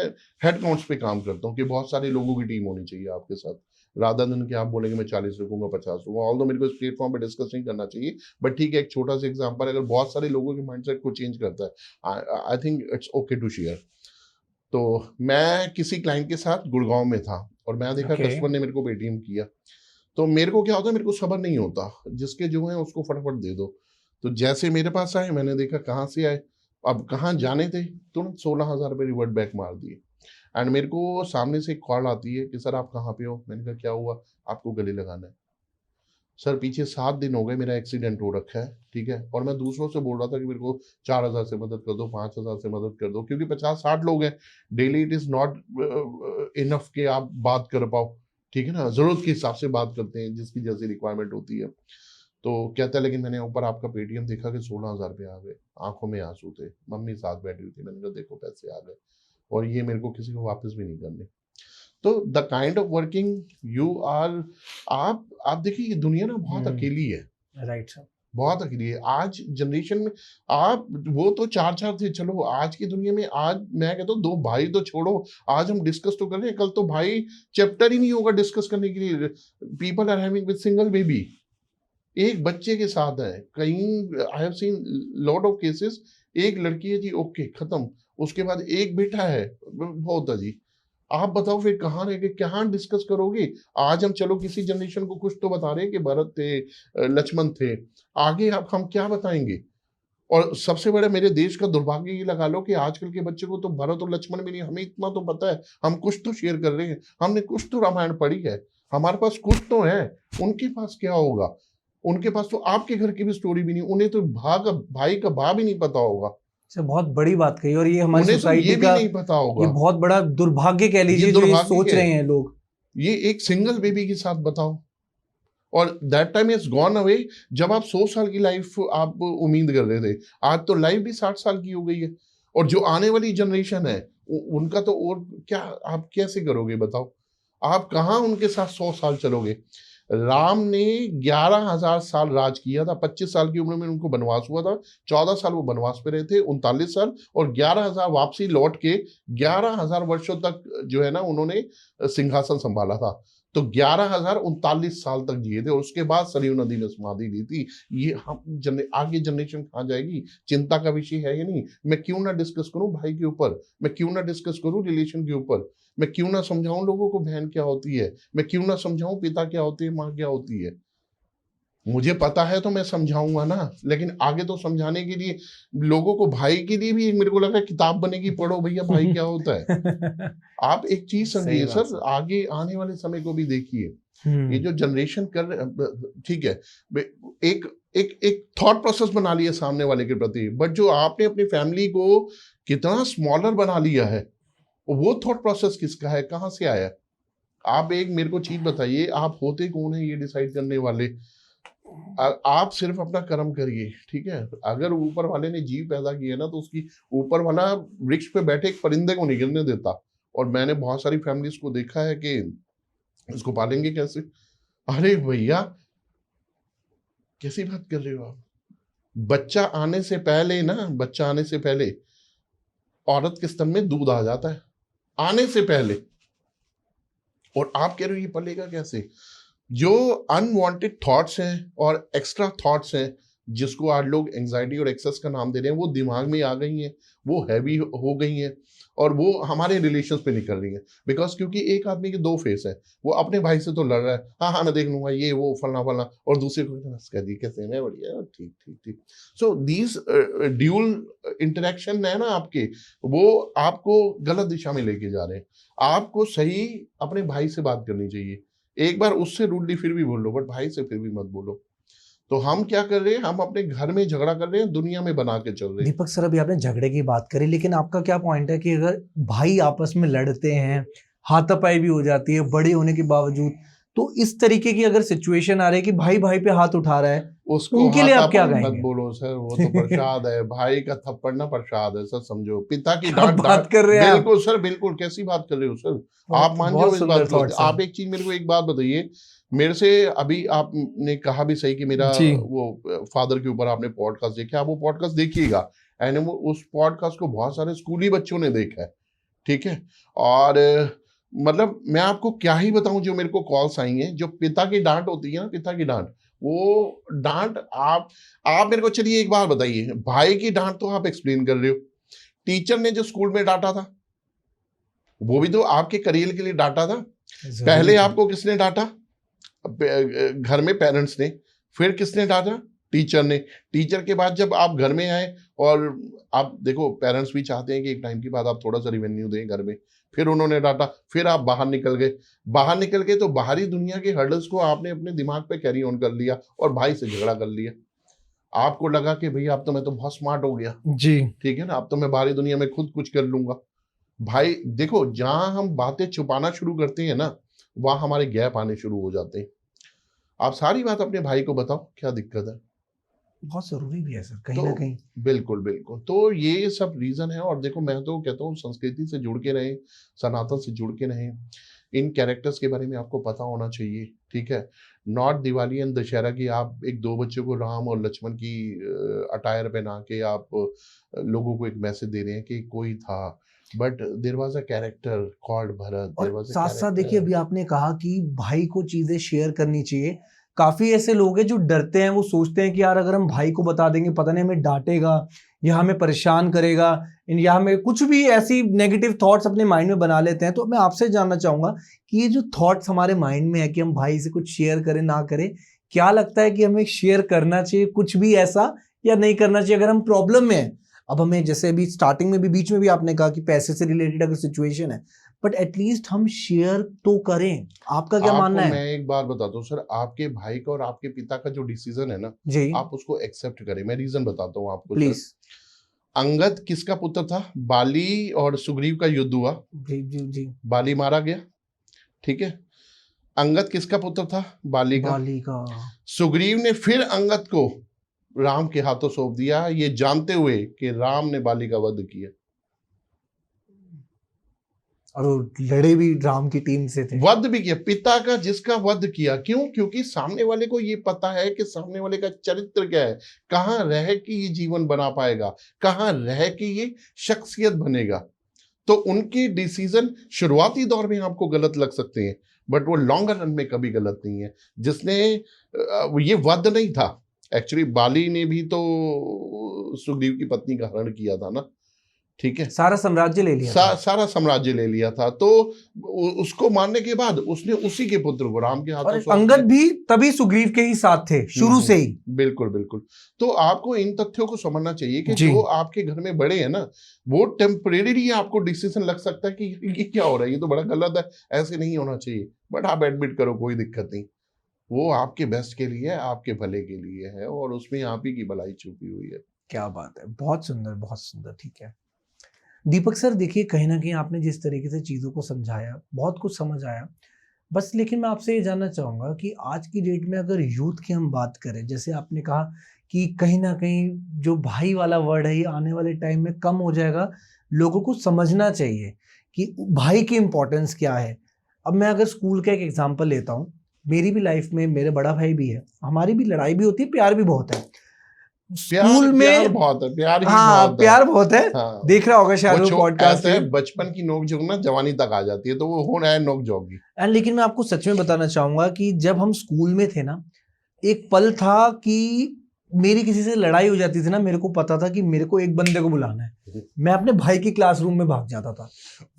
हेड काउंट्स पे काम करता हूँ कि बहुत सारे लोगों की टीम होनी चाहिए आपके साथ, राधा दिन कि आप बोलेंगे मैं 40 रखूंगा, 50 रखूंगा, ऑल दो मेरे को इस प्लेटफॉर्म पे डिस्कस नहीं करना चाहिए, बट ठीक है, एक छोटा सा एग्जांपल अगर बहुत सारे लोगों के माइंडसेट को चेंज करता है, I think it's okay to share. तो मैं किसी क्लाइंट के साथ गुड़गांव में था और मैं देखा Okay. कस्टमर ने मेरे को पेटीएम किया, तो मेरे को क्या होता है, मेरे को सब्र नहीं होता, जिसके जो है उसको फटाफट दे दो। तो जैसे मेरे पास आए, मैंने देखा कहाँ से आए, अब कहाँ जाने थे, तुरंत 16,000 रुपये रिवर्ट बैक मार दिए। एंड मेरे को सामने से एक कॉल आती है कि सर आप कहाँ पे हो? मैंने कहा क्या हुआ? आपको गले लगाना है। सर पीछे 7 दिन हो गए मेरा एक्सीडेंट हो रखा है, ठीक है, और मैं दूसरों से बोल रहा था कि मेरे को 4,000 से मदद कर दो, 5,000 से मदद कर दो, क्योंकि 50-60 लोग हैं, daily it is not enough के आप बात कर पाओ, ठीक है ना, जरूरत के हिसाब से बात करते हैं जिसकी जैसी रिक्वायरमेंट होती है। तो कहता है लेकिन मैंने ऊपर आपका पेटीएम देखा कि 16,000 रुपये आ गए, आंखों में आंसू थे, मम्मी साथ बैठी हुई थी, मैंने कहा देखो पैसे आ गए और ये मेरे को किसी को वापस भी नहीं करने। तो the kind of working you are, आप देखिए ये दुनिया ना बहुत अकेली है, राइट सर, बहुत अकेली है आज जनरेशन में। आप वो तो 4-4 थे, चलो आज की दुनिया में आज मैं कहता हूँ 2 भाई तो छोड़ो, आज हम डिस्कस तो कर रहे हैं, कल तो भाई चैप्टर ही नहीं होगा डिस्कस करने के लिए। People are having with single baby, एक बच्चे के साथ है, कहीं I have seen lot of cases, एक लड़की है जी, ओके खत्म, उसके बाद एक बेटा है, बहुत है जी। आप बताओ फिर कहाँ रह गए, कहाँ डिस्कस करोगे? आज हम चलो किसी जनरेशन को कुछ तो बता रहे हैं कि भरत थे, लक्ष्मण थे, आगे आप हम क्या बताएंगे? और सबसे बड़ा मेरे देश का दुर्भाग्य ये लगा लो कि आजकल के बच्चे को तो भरत और लक्ष्मण भी नहीं, हमें इतना तो पता है, हम कुछ तो शेयर कर रहे हैं, हमने कुछ तो रामायण पढ़ी है, हमारे पास कुछ तो है, उनके पास क्या होगा? उनके पास तो आपके घर की भी स्टोरी भी नहीं, उन्हें तो भाई का भाई भी नहीं पता होगा, सर बहुत बड़ी बात कही, और ये हमारी उन्हें तो ये सोसाइटी भी का नहीं पता ये होगा। बहुत बड़ा दुर्भाग्य कह लीजिए जो ये दुर्भाग्य सोच है। रहे हैं लोग। ये एक सिंगल बेबी के साथ बताओ, और that time is gone away, जब आप 100 साल की लाइफ आप उम्मीद कर रहे थे, आज तो लाइफ भी 60 साल की हो गई है, और जो आने वाली जनरेशन है उनका तो और क्या, आप कैसे करोगे बताओ? आप कहाँ उनके साथ 100 साल चलोगे? राम ने 11,000 साल राज किया था, 25 साल की उम्र में उनको वनवास हुआ था, 14 साल वो वनवास पे रहे थे, 39 साल, और 11,000 वापसी लौट के 11,000 वर्षों तक जो है ना उन्होंने सिंहासन संभाला था। तो 11,039 साल तक जिए थे, और उसके बाद सरयू नदी ने समाधि ली थी। ये हम आगे जनरेशन कहाँ जाएगी, चिंता का विषय है या नहीं? मैं क्यों ना डिस्कस करूं भाई के ऊपर, मैं क्यों ना डिस्कस करूं रिलेशन के ऊपर, मैं क्यों ना समझाऊं लोगों को बहन क्या होती है, मैं क्यों ना समझाऊं पिता क्या होते हैं, माँ क्या होती है। मुझे पता है तो मैं समझाऊंगा ना, लेकिन आगे तो समझाने के लिए लोगों को, भाई के लिए भी एक मेरे को लगा किताब बनेगी, पढ़ो भैया भाई क्या होता है। आप एक चीज समझिए सर, आगे आने वाले समय को भी देखिए, ये जो जनरेशन कर, ठीक है, एक एक एक थॉट प्रोसेस बना लिया सामने वाले के प्रति, बट जो आपने अपनी फैमिली को कितना स्मॉलर बना लिया है, वो थॉट प्रोसेस किसका है, कहाँ से आया? आप एक मेरे को चीज बताइए, आप होते कौन है ये डिसाइड करने वाले? आप सिर्फ अपना कर्म करिए, ठीक है, अगर ऊपर वाले ने जीव पैदा किया ना, तो उसकी ऊपर वाला वृक्ष पे बैठे एक परिंदे को नहीं गिरने देता। और मैंने बहुत सारी फैमिलीज को देखा है कि इसको पालेंगे कैसे? अरे भैया कैसी बात कर रहे हो आप? बच्चा आने से पहले ना, बच्चा आने से पहले औरत के स्तन में दूध आ जाता है, आने से पहले, और आप कह रहे हो ये पलेगा कैसे? जो अनवांटेड थॉट्स हैं और एक्स्ट्रा थॉट्स हैं जिसको आज लोग एंजाइटी और एक्सेस का नाम दे रहे हैं, वो दिमाग में आ गई हैं, वो हैवी हो गई हैं और वो हमारे रिलेशंस पे निकल रही है। बिकॉज क्योंकि एक आदमी के दो फेस है, वो अपने भाई से तो लड़ रहा है, हाँ हाँ मैं देख लूंगा ये वो फलना फलना, और दूसरे को बस कह दी कैसे है बढ़िया ठीक ठीक ठीक। सो दीज ड्यूल इंटरेक्शन है ना आपके, वो आपको गलत दिशा में लेके जा रहे हैं। आपको सही अपने भाई से बात करनी चाहिए, एक बार उससे रूडली फिर भी बोल लो, बट भाई से फिर भी मत बोलो। तो हम क्या कर रहे हैं, हम अपने घर में झगड़ा कर रहे हैं, दुनिया में बना के चल रहे हैं। दीपक सर, अभी आपने झगड़े की बात करी, लेकिन आपका क्या पॉइंट है कि अगर भाई आपस में लड़ते हैं, हाथापाई भी हो जाती है बड़े होने के बावजूद, तो इस तरीके की अगर सिचुएशन आ रही है कि भाई भाई पे हाथ उठा रहा है, उसको उनके लिए आप क्या हाथापाई कहेंगे? मत बोलो सर, वो तो प्रसाद है, भाई का थप्पड़ ना प्रसाद है सर, समझो। पिता की क्या डांट बात कर रहे हैं आप? बिल्कुल सर, बिल्कुल। कैसी बात कर रहे हो सर, आप मान बहुत जाओ इस सुंदर बात को। Thought sir. आप एक चीज मेरे को एक बात बताइए, मेरे से अभी आपने कहा भी सही कि मेरा जी। वो फादर के ऊपर आपने पॉडकास्ट देखा, आप वो पॉडकास्ट देखिएगा। एंड उस पॉडकास्ट को बहुत सारे स्कूली बच्चों ने देखा है, ठीक है। और मतलब मैं आपको क्या ही बताऊं, जो मेरे को कॉल्स आई हैं, जो पिता की डांट होती है ना, पिता की डांट, वो डांट आप मेरे को, चलिए एक बार बताइए, भाई की डांट तो आप एक्सप्लेन कर रहे हो, टीचर ने जो स्कूल में डांटा था वो भी तो आपके करियर के लिए डांटा था। पहले आपको किसने डांटा? घर में पेरेंट्स ने। फिर किसने डांटा? टीचर ने। टीचर के बाद जब आप घर में आए, और आप देखो पेरेंट्स भी चाहते हैं कि एक टाइम के बाद आप थोड़ा सा रिवेन्यू दें घर में, फिर उन्होंने डांटा, फिर आप बाहर निकल गए। बाहर निकल के तो बाहरी दुनिया के हर्डल्स को आपने अपने दिमाग पे कैरी ऑन कर लिया और भाई से झगड़ा कर लिया। आपको लगा कि भैया अब तो मैं तो बहुत स्मार्ट हो गया, जी, ठीक है ना, अब तो मैं बाहरी दुनिया में खुद कुछ कर लूंगा। भाई देखो, जहां हम बातें छुपाना शुरू करते हैं ना, वहां हमारे गैप आने शुरू हो जाते हैं। आप सारी बात अपने भाई को बताओ, क्या दिक्कत है? बहुत जरूरी भी है सर, कहीं तो ना कहीं। बिल्कुल बिल्कुल, तो ये सब रीजन है। और देखो, मैं तो कहता हूँ संस्कृति से जुड़ के रहें, सनातन से जुड़ के रहें। इन कैरेक्टर्स के बारे में आपको पता होना चाहिए, ठीक है। नॉट दिवाली एंड दशहरा की आप एक दो बच्चों को राम और लक्ष्मण की अटायर पहना के आप लोगों को एक मैसेज दे रहे हैं कि कोई था, but there was a character called Bharat, there और वाज अ साथ साथ देखिए, कैरेक्टर। अभी आपने कहा कि भाई को चीजें शेयर करनी चाहिए। काफी ऐसे लोग हैं जो डरते हैं, वो सोचते हैं कि यार अगर हम भाई को बता देंगे पता नहीं हमें डांटेगा या हमें परेशान करेगा या हमें कुछ भी ऐसी नेगेटिव थॉट्स अपने माइंड में बना लेते हैं। तो मैं आपसे जानना चाहूंगा कि ये जो थॉट्स हमारे माइंड में है कि हम भाई से कुछ शेयर करें ना करें, क्या लगता है कि हमें शेयर करना चाहिए कुछ भी ऐसा, या नहीं करना चाहिए अगर हम प्रॉब्लम में हैं? अब हमें जैसे अभी स्टार्टिंग में भी, बीच में भी आपने कहा कि पैसे से रिलेटेड अगर सिचुएशन है, बट एटलीस्ट हम शेयर तो करें। आपका क्या मानना आपको है? मैं एक बात बताता हूँ सर, आपके भाई का और आपके पिता का जो डिसीजन है ना, जी आप उसको एक्सेप्ट करें। मैं रीजन बताता हूँ आपको सर। प्लीज। अंगद किसका पुत्र था? बाली और सुग्रीव का युद्ध हुआ, जी जी जी। बाली मारा गया, ठीक है। अंगद किसका पुत्र था? बाली का। बाली का। सुग्रीव ने फिर अंगद को राम के हाथों सौंप दिया, ये जानते हुए कि राम ने बाली का वध किया। और वो लड़े भी राम की टीम से थे। वध भी किया, पिता का जिसका वध किया। क्यों? क्योंकि सामने वाले को ये पता है कि सामने वाले का चरित्र क्या है, कहाँ रह के ये जीवन बना पाएगा, कहाँ रह के ये शख्सियत बनेगा। तो उनके डिसीजन शुरुआती दौर में आपको गलत लग सकते हैं, बट वो लॉन्गर रन में कभी गलत नहीं है। जिसने ये वध नहीं था, एक्चुअली बाली ने भी तो सुग्रीव की पत्नी का हरण किया था ना, ठीक है। सारा साम्राज्य ले लिया था। सारा साम्राज्य ले लिया था। तो उसको मारने के बाद उसने उसी के पुत्र को राम के हाथों और सौंप अंगद दिया। भी तभी सुग्रीव के ही साथ थे शुरू से ही। बिल्कुल बिल्कुल। तो आपको इन तथ्यों को समझना चाहिए कि जी। जो आपके घर में बड़े हैं ना, वो टेम्परेरी आपको डिसीजन लग सकता है कि ये क्या हो रहा है, ये तो बड़ा गलत है, ऐसे नहीं होना चाहिए, बट आप एडमिट करो, कोई दिक्कत नहीं, वो आपके बेस्ट के लिए है, आपके भले के लिए है, और उसमें आप ही की भलाई छुपी हुई है। क्या बात है, बहुत सुंदर बहुत सुंदर। ठीक है दीपक सर, देखिए कहीं ना कहीं आपने जिस तरीके से चीज़ों को समझाया, बहुत कुछ समझ आया। बस लेकिन मैं आपसे ये जानना चाहूँगा कि आज की डेट में अगर यूथ की हम बात करें, जैसे आपने कहा कि कहीं ना कहीं जो भाई वाला वर्ड है ये आने वाले टाइम में कम हो जाएगा, लोगों को समझना चाहिए कि भाई की इम्पोर्टेंस क्या है। अब मैं अगर स्कूल का एक एग्जाम्पल लेता हूँ, मेरी भी लाइफ में मेरे बड़ा भाई भी है, हमारी भी लड़ाई भी होती है, प्यार भी बहुत है स्कूल में। प्यार बहुत है, प्यार ही हाँ बहुत प्यार बहुत है। हाँ। देख रहा होगा शायद वो पॉडकास्ट ऐसा है, बचपन की नोक झोंक ना जवानी तक आ जाती है, तो वो हो रहा है नोक झोंक की। एंड लेकिन मैं आपको सच में बताना चाहूंगा कि जब हम स्कूल में थे ना, एक पल था कि मेरी किसी से लड़ाई हो जाती थी ना, मेरे को पता था कि मेरे को एक बंदे को बुलाना है, मैं अपने भाई की क्लासरूम में भाग जाता था।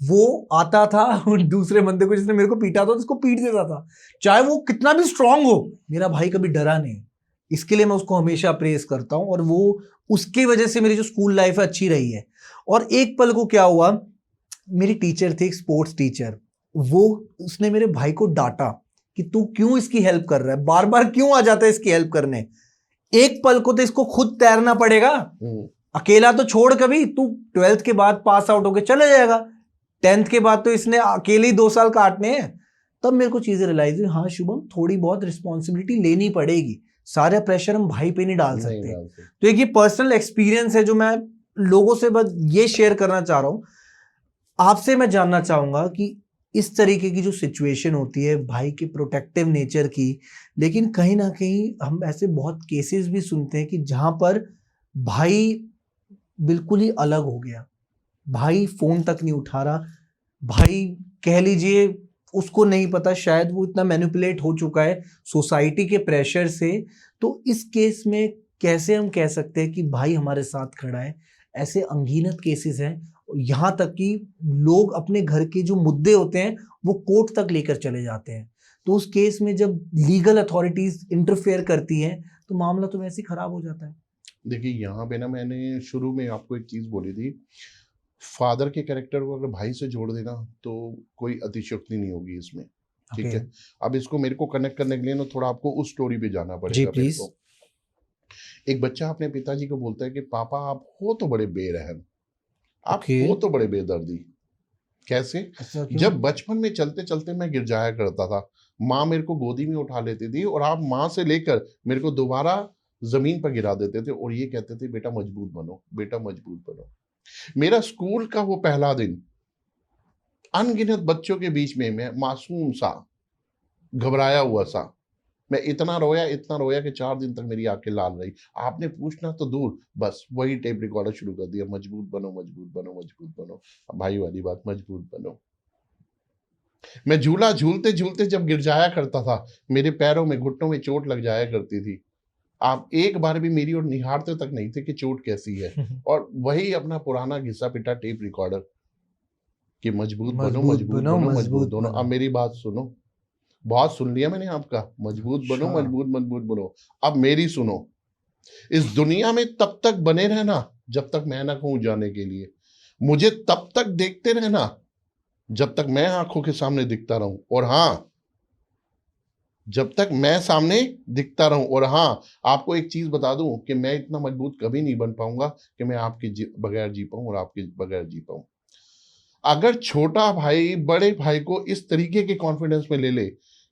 वो आता था और दूसरे बंदे को, जिसने मेरे को पीटा था, उसको पीट देता था, चाहे वो कितना भी स्ट्रांग हो। मेरा भाई कभी डरा नहीं, इसके लिए मैं उसको हमेशा प्रेज करता हूँ। और वो उसकी वजह से मेरी जो स्कूल लाइफ है अच्छी रही है। और एक पल को क्या हुआ, मेरी टीचर थी, एक स्पोर्ट्स टीचर, वो उसने मेरे भाई को डांटा कि तू क्यों इसकी हेल्प कर रहा है, बार बार क्यों आ जाता है इसकी हेल्प करने, एक पल को तो इसको खुद तैरना पड़ेगा, अकेला तो छोड़, कभी तू 12th के बाद पास आउट होके चले जाएगा, 10th के बाद तो इसने अकेले ही 2 साल काटने हैं। तब मेरे को चीजें रियलाइज हुई, हाँ शुभम, थोड़ी बहुत रिस्पॉन्सिबिलिटी लेनी पड़ेगी, सारा प्रेशर हम भाई पे नहीं डाल सकते। तो एक ये पर्सनल एक्सपीरियंस है जो मैं लोगों से बस ये शेयर करना चाह रहा हूं। आपसे मैं जानना चाहूंगा कि इस तरीके की जो सिचुएशन होती है भाई के प्रोटेक्टिव नेचर की, लेकिन कहीं ना कहीं हम ऐसे बहुत केसेस भी सुनते हैं कि जहां पर भाई बिल्कुल ही अलग हो गया, भाई फोन तक नहीं उठा रहा, भाई कह लीजिए उसको नहीं पता, शायद वो इतना मैनिपुलेट हो चुका है सोसाइटी के प्रेशर से। तो इस केस में कैसे हम कह सकते हैं कि भाई हमारे साथ खड़ा है? ऐसे अनगिनत केसेस हैं, यहाँ तक कि लोग अपने घर के जो मुद्दे होते हैं वो कोर्ट तक लेकर चले जाते हैं। तो उस केस में जब लीगल अथॉरिटीज इंटरफेयर करती हैं तो मामला तो वैसे ही खराब हो जाता है। देखिए, यहाँ पे ना मैंने शुरू में आपको एक चीज बोली थी, फादर के कैरेक्टर को अगर भाई से जोड़ देना तो कोई अतिशयोक्ति नहीं होगी इसमें। ठीक है, अब इसको मेरे को कनेक्ट करने के लिए ना थोड़ा आपको उस स्टोरी पे जाना पड़ेगा। प्लीज। एक बच्चा अपने पिताजी को बोलता है कि पापा आप हो तो बड़े बेरहम, आप हो तो बड़े बेदर्दी। कैसे? जब बचपन में चलते चलते मैं गिर जाया करता था, माँ मेरे को गोदी में उठा लेती थी और आप माँ से लेकर मेरे को दोबारा जमीन पर गिरा देते थे और ये कहते थे बेटा मजबूत बनो, बेटा मजबूत बनो। मेरा स्कूल का वो पहला दिन, अनगिनत बच्चों के बीच में मैं मासूम सा, घबराया हुआ सा, मैं इतना रोया कि 4 दिन तक मेरी आंखें लाल रही। आपने पूछना तो दूर, बस वही टेप रिकॉर्डर शुरू कर दिया, मजबूत बनो मजबूत बनो मजबूत बनो। भाई वाली बात, मजबूत बनो। मैं झूला झूलते झूलते जब गिर जाया करता था, मेरे पैरों में, घुटनों में चोट लग जाया करती थी। आप एक बार भी मेरी ओर निहारते तक नहीं थे कि चोट कैसी है। और वही अपना पुराना घिसा पिटा टेप रिकॉर्डर कि मजबूत बनो मजबूत बनो मजबूत दोनों। अब मेरी बात सुनो, बहुत सुन लिया मैंने आपका, मजबूत बनो मजबूत मजबूत बनो। अब मेरी सुनो, इस दुनिया में तब तक बने रहना जब तक मैं ना कहूं जाने के लिए, मुझे तब तक देखते रहना जब तक मैं आंखों के सामने दिखता रहूं। और हाँ, जब तक मैं सामने दिखता रहूं। और हाँ, आपको एक चीज बता दूं कि मैं इतना मजबूत कभी नहीं बन पाऊंगा कि मैं आपके बगैर जी पाऊं और आपके बगैर जी पाऊं। अगर छोटा भाई बड़े भाई को इस तरीके के कॉन्फिडेंस में ले ले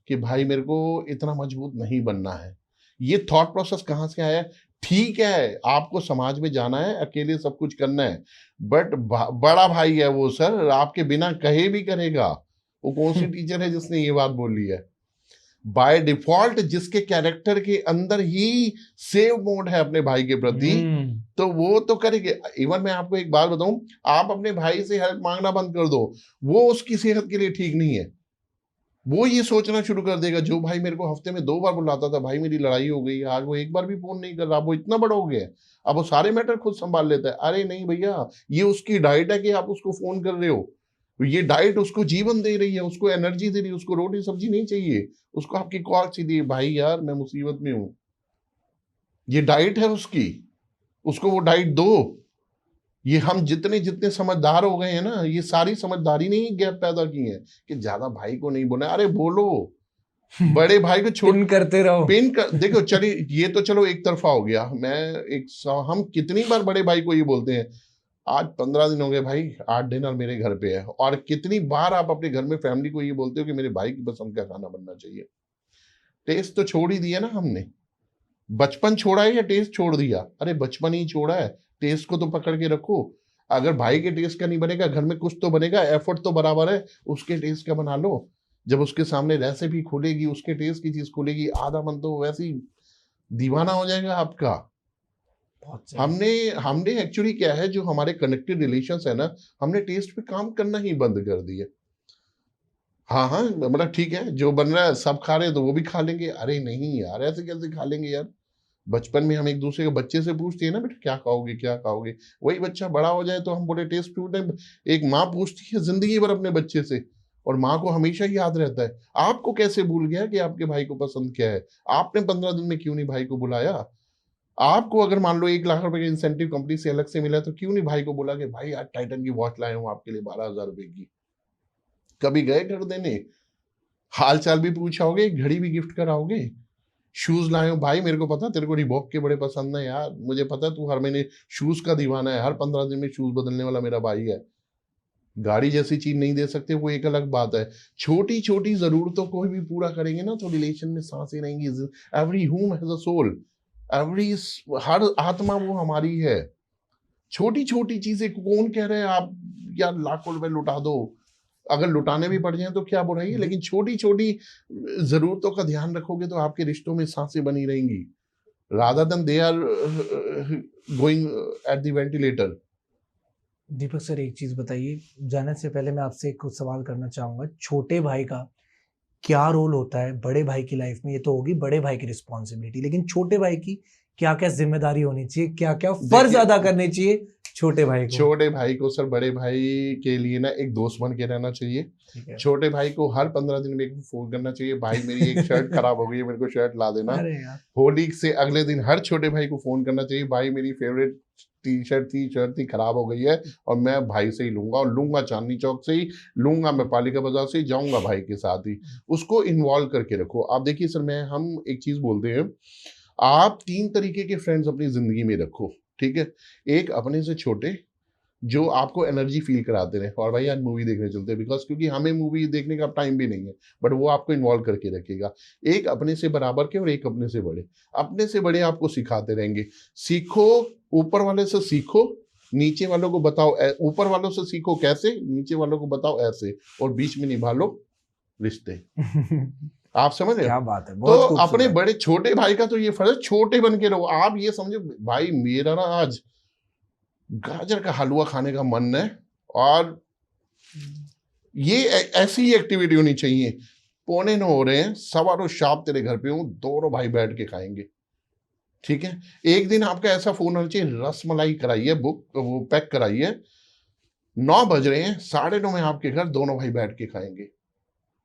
कि भाई मेरे को इतना मजबूत नहीं बनना है, ये थॉट प्रोसेस कहाँ से आया? ठीक है, आपको समाज में जाना है, अकेले सब कुछ करना है, बट बड़ा भाई है वो सर, आपके बिना कहे भी करेगा। वो कौन सी टीचर है जिसने ये बात बोली है? बाय डिफॉल्ट जिसके कैरेक्टर के अंदर ही सेव मोड है अपने भाई के प्रति, तो वो तो करेंगे। इवन मैं आपको एक बात बताऊं, आप अपने भाई से हेल्प मांगना बंद कर दो, वो उसकी सेहत के लिए ठीक नहीं है। वो ये सोचना शुरू कर देगा, जो भाई मेरे को हफ्ते में 2 बार बुलाता था, भाई मेरी लड़ाई हो गई, आज वो एक बार भी फोन नहीं कर रहा, वो इतना बड़ा हो गया, अब वो सारे मैटर खुद संभाल लेता है। अरे नहीं भैया, ये उसकी डाइट है कि आप उसको फोन कर रहे हो। ये डाइट उसको जीवन दे रही है, उसको एनर्जी दे रही है, उसको रोटी सब्जी नहीं चाहिए, उसको आपकी कॉल चाहिए। भाई यार मैं मुसीबत में हूं, ये डाइट है उसकी, उसको वो डाइट दो। ये हम जितने जितने समझदार हो गए हैं ना, ये सारी समझदारी ने ही गैप पैदा की है कि ज्यादा भाई को नहीं बोला। अरे बोलो, बड़े भाई को छोड़ करते रहो, पिन कर। देखो चलिए, ये तो चलो एक तरफा हो गया। हम कितनी बार बड़े भाई को ये बोलते हैं, आज 15 दिन हो गए भाई, 8 डिनर मेरे घर पे है। और कितनी बार आप अपने घर में फैमिली को ये बोलते हो कि मेरे भाई की पसंद का खाना बनना चाहिए। टेस्ट तो छोड़ ही दिया ना हमने, बचपन छोड़ा है या टेस्ट छोड़ दिया? अरे बचपन ही छोड़ा है, टेस्ट को तो पकड़ के रखो। अगर भाई के टेस्ट का नहीं बनेगा, घर में कुछ तो बनेगा, एफर्ट तो बराबर है, उसके टेस्ट का बना लो। जब उसके सामने रेसिपी खुलेगी, उसके टेस्ट की चीज खुलेगी, आधा मन तो वैसे ही दीवाना हो जाएगा आपका। हमने एक्चुअली क्या है, जो हमारे कनेक्टेड रिलेशंस है ना, हमने टेस्ट पे काम करना ही बंद कर दिया। हाँ, मतलब ठीक है, जो बन रहा है सब खा रहे हैं तो वो भी खा लेंगे। अरे नहीं यार, ऐसे कैसे खा लेंगे यार? बचपन में हम एक दूसरे के बच्चे से पूछते हैं ना, बेटा क्या खाओगे क्या खाओगे, वही बच्चा बड़ा हो जाए तो हम बोले टेस्ट फ्रूट है। एक माँ पूछती है जिंदगी भर अपने बच्चे से, और माँ को हमेशा याद रहता है। आपको कैसे भूल गया कि आपके भाई को पसंद क्या है? आपने 15 दिन में क्यों नहीं भाई को बुलाया? आपको अगर मान लो 1 लाख रुपए का इंसेंटिव कंपनी से अलग से मिला तो क्यों नहीं भाई को बोला कि भाई आज टाइटन की वॉच लाए हूं आपके लिए 12,000 रुपए की? कभी गए घर देने? हाल चाल भी पूछा होगे, एक घड़ी भी गिफ्ट कराओगे? शूज लाए हो भाई, मेरे को पता तेरे को रिबॉक के बड़े पसंद है यार, मुझे पता तू हर महीने शूज का दीवाना है, हर 15 दिन में शूज बदलने वाला मेरा भाई है। गाड़ी जैसी चीज नहीं दे सकते वो एक अलग बात है। छोटी छोटी जरूरतों को भी पूरा करेंगे ना तो रिलेशन में सांसें रहेंगी। Every human has a soul, every, हर आत्मा वो हमारी है। छोटी छोटी चीजें कौन कह रहे हैं आप यार लाखों रुपए लुटा दो, अगर लुटाने भी पड़ जाए तो क्या बुराई है, लेकिन छोटी छोटी जरूरतों का ध्यान रखोगे तो आपके रिश्तों में सांसें बनी रहेंगी, rather than they are going at the ventilator. Deepak sir एक चीज बताइए, जाने से पहले मैं आपसे कुछ सवाल करना चाहूंगा। छोटे भाई का क्या रोल होता है बड़े भाई की लाइफ में? ये तो होगी बड़े भाई की रिस्पॉन्सिबिलिटी, लेकिन छोटे भाई की क्या क्या जिम्मेदारी होनी चाहिए, क्या क्या फर्ज अदा करने चाहिए छोटे भाई को? छोटे भाई को सर बड़े भाई के लिए ना एक दोस्त बन के रहना चाहिए। छोटे भाई को हर 15 दिन में एक फोन करना चाहिए, भाई मेरी एक शर्ट खराब हो गई है, मेरे को शर्ट ला देना। अरे यार, होली से अगले दिन हर छोटे भाई को फोन करना चाहिए, भाई मेरी फेवरेट टी शर्ट थी खराब हो गई है और मैं भाई से ही लूंगा, और लूंगा चांदनी चौक से ही लूंगा, मैं पालिका बाजार से ही जाऊंगा भाई के साथ ही। उसको इन्वॉल्व करके रखो। आप देखिए सर, हम एक चीज बोलते हैं, आप 3 तरीके के फ्रेंड्स अपनी जिंदगी में रखो, ठीक है? एक अपने से छोटे जो आपको एनर्जी फील कराते रहे, और भाई आज मूवी देखने चलते हैं, बिकॉज क्योंकि हमें मूवी देखने का टाइम भी नहीं है, बट वो आपको इन्वॉल्व करके रखेगा। एक अपने से बराबर के और एक अपने से बड़े। अपने से बड़े आपको सिखाते रहेंगे, सीखो, ऊपर वाले से सीखो, नीचे वालों को बताओ, ऊपर वालों से सीखो कैसे, नीचे वालों को बताओ ऐसे, और बीच में निभा लो रिश्ते। आप समझ रहे? क्या बात है, तो अपने बड़े छोटे भाई का तो ये फर्ज, छोटे बन के रहो। आप ये समझो भाई मेरा ना आज गाजर का हलवा खाने का मन है, और ये ऐसी ही एक्टिविटी होनी चाहिए। 8:45 हो रहे हैं, 9:15 शाम तेरे घर पे हूँ, दोनों भाई बैठ के खाएंगे, ठीक है? एक दिन आपका ऐसा फोन होना चाहिए, रसमलाई कराइए, बुक वो पैक कराइए, 9 बज रहे हैं, 9:30 में आपके घर दोनों भाई बैठ के खाएंगे।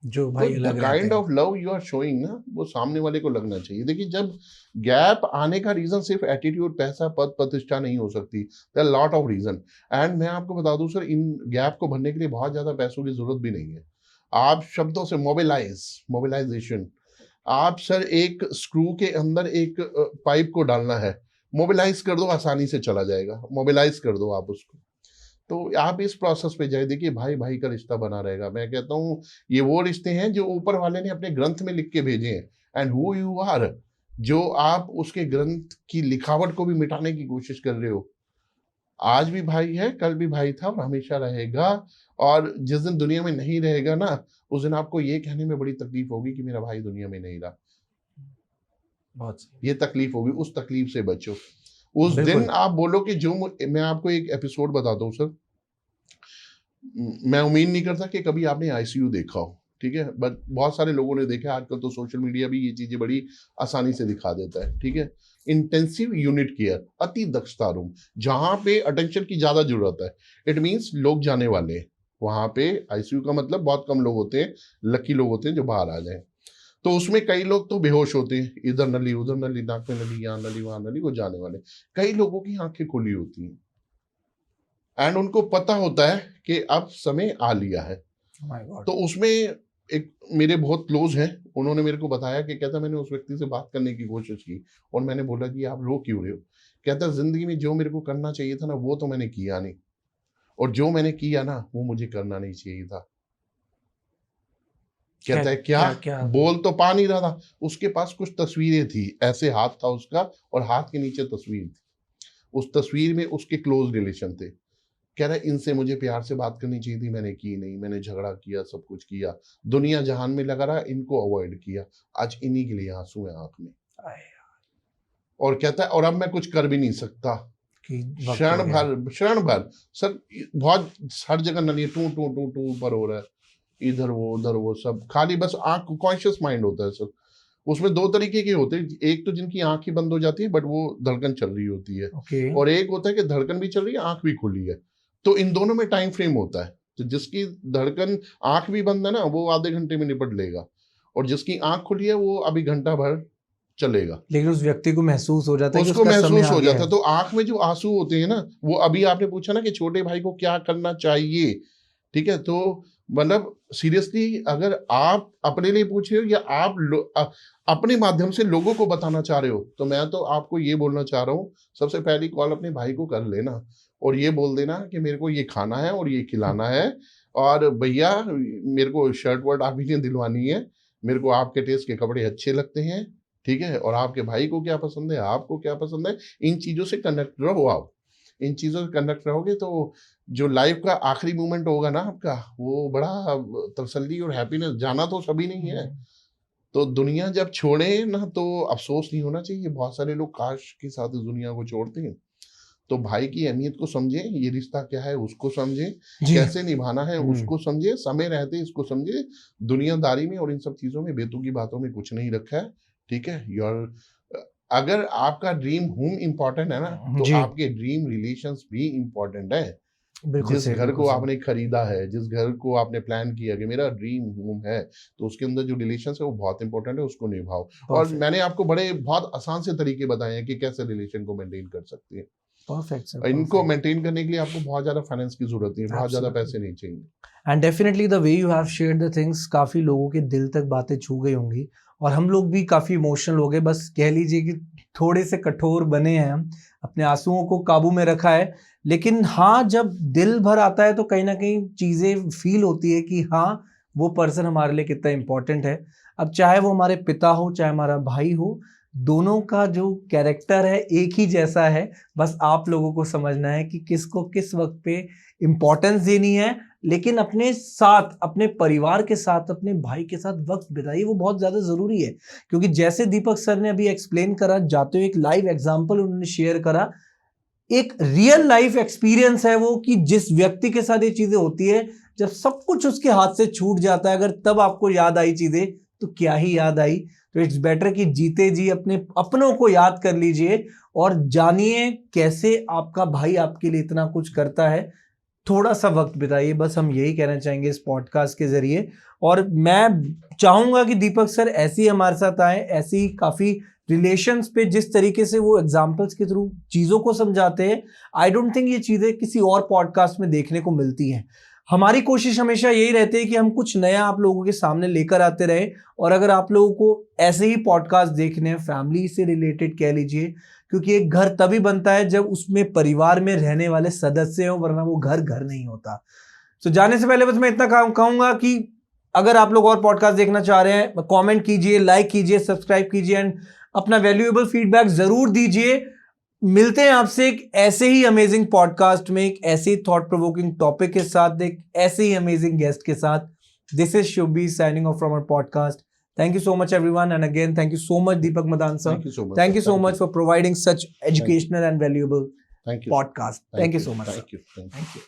जो भाई तो the kind of love you are showing ना, वो सामने वाले को लगना चाहिए। देखिए, जब गैप आने का रीजन सिर्फ एटीट्यूड, पैसा, पद प्रतिष्ठा नहीं हो सकती, there lot of reason. And मैं आपको बता दूं सर, इन गैप को भरने के लिए बहुत ज्यादा पैसों की जरूरत भी नहीं है। आप शब्दों से मोबिलाइजेशन, आप सर एक स्क्रू के अंदर एक पाइप को डालना है, मोबिलाइज कर दो, आसानी से चला जाएगा। मोबिलाइज कर दो आप उसको, तो आप इस प्रोसेस पे जाए, देखिए भाई भाई का रिश्ता बना रहेगा। मैं कहता हूँ ये वो रिश्ते हैं जो ऊपर वाले ने अपने ग्रंथ में लिख के भेजे हैं, एंड हु यू आर, जो आप उसके ग्रंथ की लिखावट को भी मिटाने की कोशिश कर रहे हो। आज भी भाई है, कल भी भाई था और हमेशा रहेगा। और जिस दिन दुनिया में नहीं रहेगा ना, उस दिन आपको ये कहने में बड़ी तकलीफ होगी कि मेरा भाई दुनिया में नहीं रहा। बहुत ये तकलीफ होगी, उस तकलीफ से बचो। उस दिन आप बोलो कि जो मैं आपको एक एपिसोड बताता हूँ सर, मैं उम्मीद नहीं करता कि कभी आपने आईसीयू देखा हो, ठीक है, बट बहुत सारे लोगों ने देखा। आजकल तो सोशल मीडिया भी ये चीजें बड़ी आसानी से दिखा देता है, ठीक है? इंटेंसिव यूनिट केयर, अति दक्षता रूम, जहां पे अटेंशन की ज्यादा जरूरत है। इट मीन्स लोग जाने वाले हैं वहां पे। आईसीयू का मतलब बहुत कम लोग होते हैं, लकी लोग होते हैं जो बाहर आ जाए। तो उसमें कई लोग तो बेहोश होते हैं, इधर नली उधर नली, नाक में नली, यहाँ नली वहां नली, वो जाने वाले। कई लोगों की आंखें खुली होती हैं, एंड उनको पता होता है कि अब समय आ लिया है। तो उसमें एक मेरे बहुत क्लोज हैं, उन्होंने मेरे को बताया कि कहता मैंने उस व्यक्ति से बात करने की कोशिश की, और मैंने बोला कि आप रो क्यों रहे हो? कहता जिंदगी में जो मेरे को करना चाहिए था ना, वो तो मैंने किया नहीं, और जो मैंने किया ना, वो मुझे करना नहीं चाहिए था। कहता है क्या? बोल तो पा नहीं रहा था। उसके पास कुछ तस्वीरें थी, ऐसे हाथ था उसका, और हाथ के नीचे तस्वीर थी। उस तस्वीर में उसके क्लोज रिलेशन थे। कह रहा इनसे मुझे प्यार से बात करनी चाहिए थी, मैंने की नहीं, मैंने झगड़ा किया, सब कुछ किया, दुनिया जहान में लगा रहा, इनको अवॉइड किया, आज इन्हीं के लिए आंसू है आंख में। और कहता है और अब मैं कुछ कर भी नहीं सकता। क्षण भर सर, बहुत हर जगह नली टू टू टू टू पर हो रहा है, इधर वो उधर वो, सब खाली बस आंख, कॉन्शियस माइंड होता है सर। उसमें दो तरीके के होते हैं, एक तो जिनकी आंख ही बंद हो जाती है बट वो धड़कन चल रही होती है, ओके और एक होता है कि धड़कन भी चल रही है आंख भी खुली है। तो इन दोनों में टाइम फ्रेम होता है। तो जिसकी धड़कन आंख भी बंद है ना, वो आधे घंटे में निपट लेगा, और जिसकी आंख खुली है वो अभी घंटा भर चलेगा। लेकिन उस व्यक्ति को महसूस हो जाता है कि उसको उसका समय महसूस आ हो गया जाता है। है। तो आंख में जो आंसू होते हैं ना, वो अभी आपने पूछा ना कि छोटे भाई को क्या करना चाहिए, ठीक है, तो मतलब सीरियसली अगर आप अपने लिए पूछ रहे हो या आप अपने माध्यम से लोगों को बताना चाह रहे हो, तो मैं तो आपको ये बोलना चाह रहा हूँ, सबसे पहली कॉल अपने भाई को कर लेना और ये बोल देना कि मेरे को ये खाना है और ये खिलाना है, और भैया मेरे को शर्ट वर्ट आप ही ने दिलवानी है, मेरे को आपके टेस्ट के कपड़े अच्छे लगते हैं, ठीक है, और आपके भाई को क्या पसंद है, आपको क्या पसंद है, इन चीज़ों से कनेक्ट रहो। आप इन चीज़ों से कनेक्ट रहोगे तो जो लाइफ का आखिरी मोमेंट होगा ना आपका, वो बड़ा तसल्ली और हैप्पीनेस, जाना तो सभी नहीं है, तो दुनिया जब छोड़े ना तो अफसोस नहीं होना चाहिए। बहुत सारे लोग काश के साथ इस दुनिया को छोड़ते हैं। तो भाई की अहमियत को समझे, ये रिश्ता क्या है उसको समझे, जी कैसे निभाना है हम्म। उसको समझे, समय रहते इसको समझे। दुनियादारी में और इन सब चीजों में, बेतुकी बातों में कुछ नहीं रखा है, ठीक है। योर अगर आपका ड्रीम होम इम्पोर्टेंट है ना, तो जी आपके ड्रीम रिलेशंस भी इम्पोर्टेंट है। बिल्कुल जिस सही घर बिल्कुल को सही। आपने खरीदा है, जिस घर को आपने प्लान किया कि मेरा ड्रीम होम है, तो उसके अंदर जो रिलेशंस है वो बहुत इंपॉर्टेंट है, उसको निभाओ। और परफेक्ट मैंने आपको बड़े बहुत आसान से तरीके बताए हैं कि कैसे रिलेशन को मेंटेन कर सकते हैं। परफेक्ट सर और इनको परफेक्ट मेंटेन करने के लिए आपको बहुत ज्यादा फाइनेंस की जरूरत नहीं है, बहुत ज्यादा एब्सोल्युटली पैसे नहीं चाहिए। And definitely the way you have shared the things काफ़ी लोगों के दिल तक बातें छू गई होंगी, और हम लोग भी काफ़ी इमोशनल हो गए। बस कह लीजिए कि थोड़े से कठोर बने हैं हम, अपने आंसुओं को काबू में रखा है। लेकिन हाँ, जब दिल भर आता है तो कहीं ना कहीं चीज़ें फील होती है कि हाँ, वो पर्सन हमारे लिए कितना इम्पोर्टेंट है। अब चाहे वो हमारे पिता हो, चाहे हमारा भाई हो, दोनों का जो कैरेक्टर है एक ही जैसा है। बस आप लोगों को समझना है कि किसको किस वक्त पे इम्पोर्टेंस देनी है, लेकिन अपने साथ, अपने परिवार के साथ, अपने भाई के साथ वक्त बिताइए, वो बहुत ज़्यादा ज़रूरी है। क्योंकि जैसे दीपक सर ने अभी एक्सप्लेन करा, जाते हुए एक लाइव एग्जांपल उन्होंने शेयर करा, एक रियल लाइफ एक्सपीरियंस है वो, कि जिस व्यक्ति के साथ ये चीज़ें होती है, जब सब कुछ उसके हाथ से छूट जाता है, अगर तब आपको याद आई चीज़ें, तो क्या ही याद आई। तो इट्स बेटर कि जीते जी अपने अपनों को याद कर लीजिए और जानिए कैसे आपका भाई आपके लिए इतना कुछ करता है। थोड़ा सा वक्त बिताइए, बस हम यही कहना चाहेंगे इस पॉडकास्ट के जरिए। और मैं चाहूंगा कि दीपक सर ऐसे ही हमारे साथ आए, ऐसी ही काफी रिलेशंस पे जिस तरीके से वो एग्जांपल्स के थ्रू चीजों को समझाते हैं, आई डोंट थिंक ये चीजें किसी और पॉडकास्ट में देखने को मिलती हैं। हमारी कोशिश हमेशा यही रहती है कि हम कुछ नया आप लोगों के सामने लेकर आते रहे। और अगर आप लोगों को ऐसे ही पॉडकास्ट देखने हैं, फैमिली से रिलेटेड कह लीजिए, क्योंकि एक घर तभी बनता है जब उसमें परिवार में रहने वाले सदस्य हो, वरना वो घर घर नहीं होता। तो जाने से पहले बस मैं इतना कहूंगा कि अगर आप लोग और पॉडकास्ट देखना चाह रहे हैं, कमेंट कीजिए, लाइक कीजिए, सब्सक्राइब कीजिए एंड अपना वैल्यूएबल फीडबैक जरूर दीजिए। मिलते हैं आपसे एक ऐसे ही अमेजिंग पॉडकास्ट में, एक ऐसे ही थॉट प्रोवोकिंग टॉपिक के साथ, एक ऐसे ही अमेजिंग गेस्ट के साथ। This is Shubhi signing off from our podcast. Thank you so much, everyone. And again, thank you so much, Deepak Madan sir. Thank you so much. Thank sir. you so much for providing such educational and valuable Thank you. podcast. Thank you so much, sir. Thank you. Thank you.